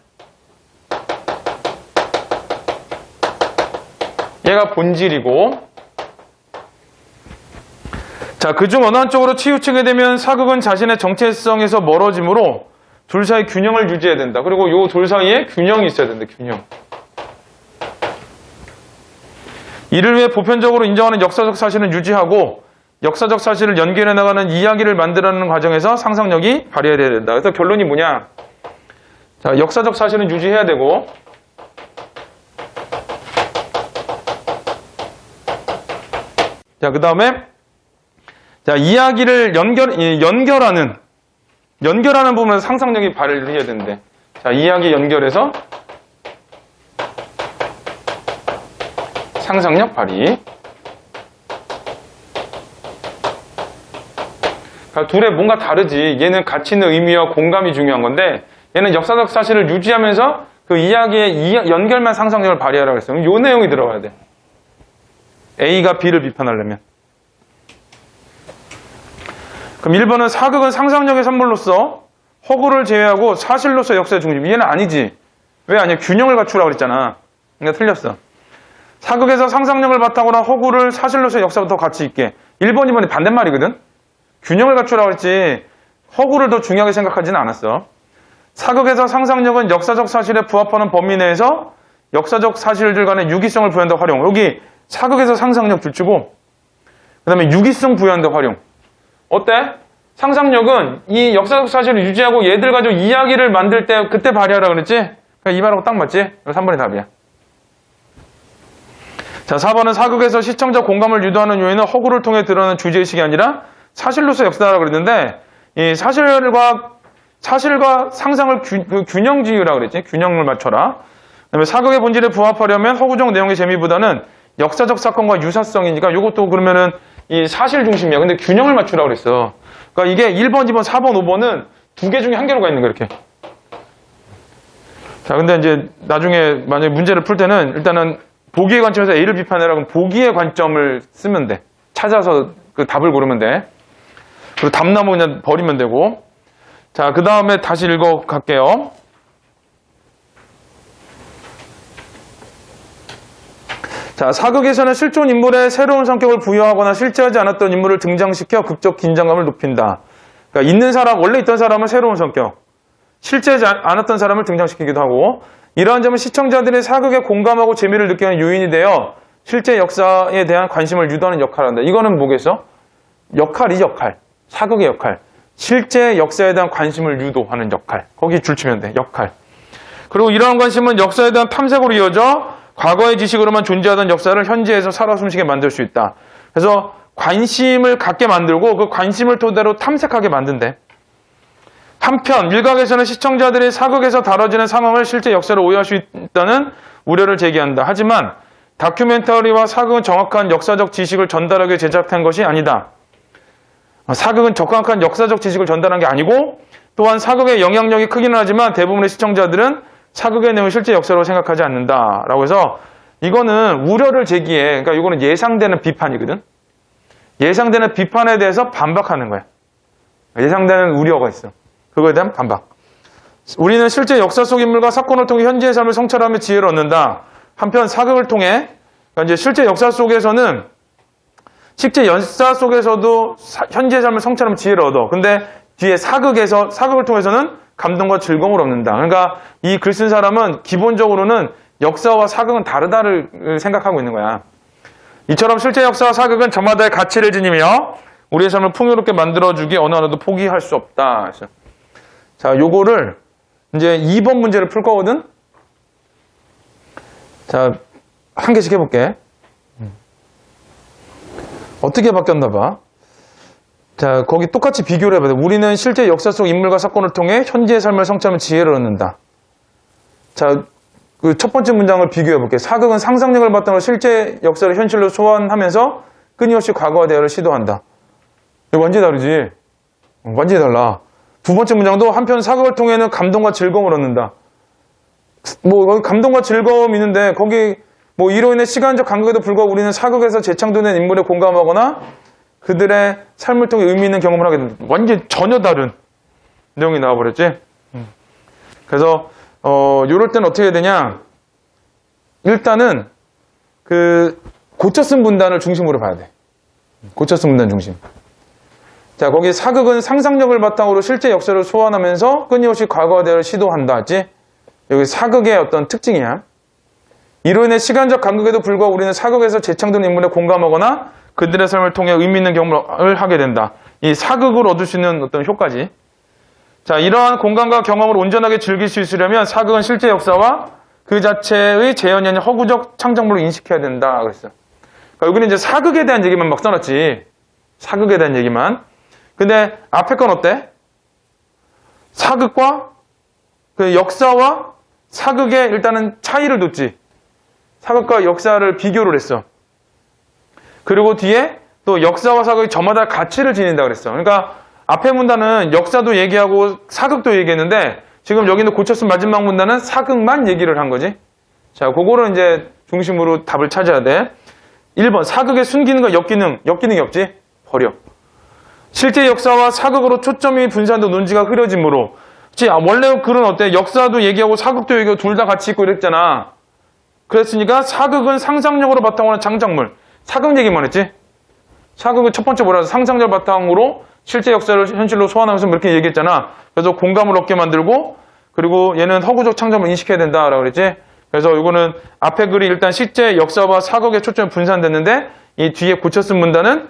S1: 얘가 본질이고, 자, 그중 어느 한쪽으로 치우치게 되면 사극은 자신의 정체성에서 멀어지므로 둘 사이 균형을 유지해야 된다. 그리고 요 둘 사이에 균형이 있어야 된다. 균형. 이를 위해 보편적으로 인정하는 역사적 사실은 유지하고 역사적 사실을 연결해 나가는 이야기를 만들어내는 과정에서 상상력이 발휘해야 된다. 그래서 결론이 뭐냐? 자, 역사적 사실은 유지해야 되고, 자, 그 다음에 자, 이야기를 연결하는 부분에서 상상력이 발휘를 해야 되는데, 자, 이야기 연결해서 상상력 발휘. 그러니까 둘의 뭔가 다르지. 얘는 가치 있는 의미와 공감이 중요한 건데, 얘는 역사적 사실을 유지하면서 그 이야기의 연결만 상상력을 발휘하라고 했어요. 요 내용이 들어가야 돼. A가 B를 비판하려면. 그럼 1번은 사극은 상상력의 산물로서 허구를 제외하고 사실로서 역사의 중심. 얘는 아니지. 왜 아니야? 균형을 갖추라고 그랬잖아. 그러니까 틀렸어. 사극에서 상상력을 바탕으로 한 허구를 사실로서 역사와 더 가치 있게. 1번, 2번이 반대말이거든. 균형을 갖추라고 했지 허구를 더 중요하게 생각하지는 않았어. 사극에서 상상력은 역사적 사실에 부합하는 범위 내에서 역사적 사실들 간의 유기성을 부여한다 활용. 여기 사극에서 상상력 둘치고 그 다음에 유기성 부여한다 활용. 어때? 상상력은 이 역사적 사실을 유지하고 얘들 가지고 이야기를 만들 때 그때 발휘하라 그랬지? 그러니까 이 말하고 딱 맞지? 3번이 답이야. 자, 4번은 사극에서 시청자 공감을 유도하는 요인은 허구를 통해 드러나는 주제의식이 아니라 사실로서 역사라고 그랬는데 이 사실과 상상을 균형 지으라 그랬지? 균형을 맞춰라. 그다음에 사극의 본질에 부합하려면 허구적 내용의 재미보다는 역사적 사건과 유사성이니까 이것도 그러면은 이 사실 중심이야. 근데 균형을 맞추라고 그랬어. 그러니까 이게 1번, 2번, 4번, 5번은 두 개 중에 한 개로 가 있는 거야, 이렇게. 자, 근데 이제 나중에 만약에 문제를 풀 때는 일단은 보기의 관점에서 A를 비판해라 그럼 보기의 관점을 쓰면 돼. 찾아서 그 답을 고르면 돼. 그리고 답나무 그냥 버리면 되고. 자, 그 다음에 다시 읽어 갈게요. 자, 사극에서는 실존 인물에 새로운 성격을 부여하거나 실제하지 않았던 인물을 등장시켜 극적 긴장감을 높인다. 그러니까 있는 사람, 원래 있던 사람은 새로운 성격, 실제하지 않았던 사람을 등장시키기도 하고, 이러한 점은 시청자들의 사극에 공감하고 재미를 느끼는 요인이 되어 실제 역사에 대한 관심을 유도하는 역할을 한다. 이거는 뭐겠어? 역할이 역할. 사극의 역할. 실제 역사에 대한 관심을 유도하는 역할. 거기 줄치면 돼. 역할. 그리고 이러한 관심은 역사에 대한 탐색으로 이어져 과거의 지식으로만 존재하던 역사를 현재에서 살아 숨쉬게 만들 수 있다. 그래서 관심을 갖게 만들고 그 관심을 토대로 탐색하게 만든대. 한편 일각에서는 시청자들이 사극에서 다뤄지는 상황을 실제 역사로 오해할 수 있다는 우려를 제기한다. 하지만 다큐멘터리와 사극은 정확한 역사적 지식을 전달하기 위해 제작한 것이 아니다. 사극은 정확한 역사적 지식을 전달한 게 아니고 또한 사극의 영향력이 크기는 하지만 대부분의 시청자들은 사극의 내용을 실제 역사로 생각하지 않는다라고 해서 이거는 우려를 제기해. 그러니까 이거는 예상되는 비판이거든. 예상되는 비판에 대해서 반박하는 거야. 예상되는 우려가 있어. 그거에 대한 반박. 우리는 실제 역사 속 인물과 사건을 통해 현재의 삶을 성찰하며 지혜를 얻는다. 한편 사극을 통해 그러니까 이제 실제 역사 속에서는 실제 역사 속에서도 현재의 삶을 성찰하며 지혜를 얻어. 근데 뒤에 사극을 통해서는 감동과 즐거움을 얻는다. 그러니까 이 글 쓴 사람은 기본적으로는 역사와 사극은 다르다를 생각하고 있는 거야. 이처럼 실제 역사와 사극은 저마다의 가치를 지니며 우리의 삶을 풍요롭게 만들어주기 어느 하나도 포기할 수 없다. 그래서 자, 요거를 이제 2번 문제를 풀 거거든. 자, 한 개씩 해볼게. 어떻게 바뀌었나 봐. 자, 거기 똑같이 비교를 해봐야 돼. 우리는 실제 역사 속 인물과 사건을 통해 현재의 삶을 성찰하며 지혜를 얻는다. 자, 그 첫 번째 문장을 비교해볼게. 사극은 상상력을 바탕으로 실제 역사를 현실로 소환하면서 끊임없이 과거와 대화를 시도한다. 이거 완전히 다르지? 완전히 달라. 두 번째 문장도 한편 사극을 통해는 감동과 즐거움을 얻는다. 뭐 감동과 즐거움이 있는데 거기 뭐 이로 인해 시간적 간격에도 불구하고 우리는 사극에서 재창조된 인물에 공감하거나 그들의 삶을 통해 의미 있는 경험을 하게 된다. 완전히 전혀 다른 내용이 나와버렸지. 그래서 요럴 때는 어떻게 해야 되냐? 일단은 그 고쳐 쓴 문단을 중심으로 봐야 돼. 고쳐 쓴 문단 중심. 자, 거기 사극은 상상력을 바탕으로 실제 역사를 소환하면서 끊임없이 과거와 대화를 시도한다. 했지? 여기 사극의 어떤 특징이야. 이로 인해 시간적 간격에도 불구하고 우리는 사극에서 재창조된 인물에 공감하거나 그들의 삶을 통해 의미 있는 경험을 하게 된다. 이 사극을 얻을 수 있는 어떤 효과지. 자, 이러한 공감과 경험을 온전하게 즐길 수 있으려면 사극은 실제 역사와 그 자체의 재현이 아닌 허구적 창작물로 인식해야 된다. 그랬어. 그러니까 여기는 이제 사극에 대한 얘기만 막 써놨지. 사극에 대한 얘기만. 근데 앞에 건 어때? 사극과 그 역사와 사극의 일단은 차이를 뒀지. 사극과 역사를 비교를 했어. 그리고 뒤에 또 역사와 사극이 저마다 가치를 지닌다 그랬어. 그러니까 앞에 문단은 역사도 얘기하고 사극도 얘기했는데 지금 여기는 고쳤음 마지막 문단은 사극만 얘기를 한 거지. 자, 그거를 이제 중심으로 답을 찾아야 돼. 1번, 사극의 순기능과 역기능이 없지? 버려. 실제 역사와 사극으로 초점이 분산된 논지가 흐려지므로. 그치? 원래 글은 어때? 역사도 얘기하고 사극도 얘기하고 둘 다 같이 있고 이랬잖아. 그랬으니까 사극은 상상력으로 바탕으로 하는 장작물. 사극 얘기만 했지? 사극은 첫 번째 뭐라 해서 상상력 바탕으로 실제 역사를 현실로 소환하면서 이렇게 얘기했잖아. 그래서 공감을 얻게 만들고, 그리고 얘는 허구적 창작을 인식해야 된다라고 그랬지? 그래서 이거는 앞에 글이 일단 실제 역사와 사극의 초점이 분산됐는데, 이 뒤에 고쳐쓴 문단은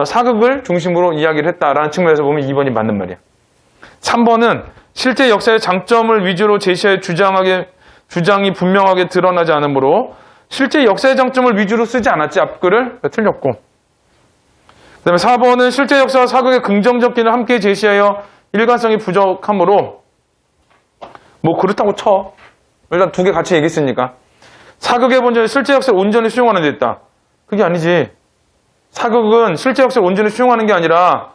S1: 사극을 중심으로 이야기를 했다라는 측면에서 보면 2번이 맞는 말이야. 3번은 실제 역사의 장점을 위주로 제시해 주장이 분명하게 드러나지 않으므로 실제 역사의 장점을 위주로 쓰지 않았지, 앞글을. 틀렸고. 그 다음에 4번은 실제 역사와 사극의 긍정적 기능을 함께 제시하여 일관성이 부족하므로, 뭐 그렇다고 쳐. 일단 두 개 같이 얘기했으니까. 사극의 본질은 실제 역사를 온전히 수용하는 데 있다. 그게 아니지. 사극은 실제 역사를 온전히 수용하는 게 아니라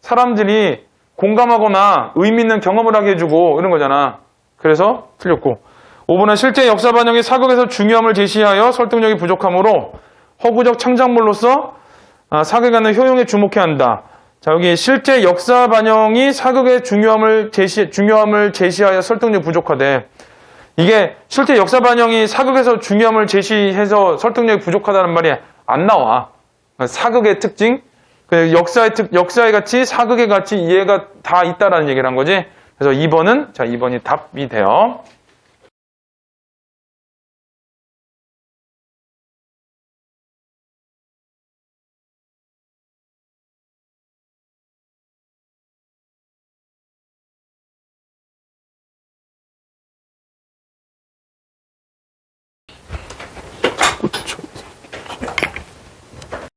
S1: 사람들이 공감하거나 의미 있는 경험을 하게 해주고 이런 거잖아. 그래서 틀렸고. 5번은 실제 역사 반영이 사극에서 중요함을 제시하여 설득력이 부족하므로 허구적 창작물로서 사극에 갖는 효용에 주목해야 한다. 자, 여기 실제 역사 반영이 사극의 중요함을 제시하여 설득력이 부족하대. 이게 실제 역사 반영이 사극에서 중요함을 제시해서 설득력이 부족하다는 말이 안 나와. 사극의 특징, 역사의 가치, 사극의 가치, 이해가 다 있다라는 얘기를 한 거지. 그래서 2번은, 자, 2번이 답이 돼요.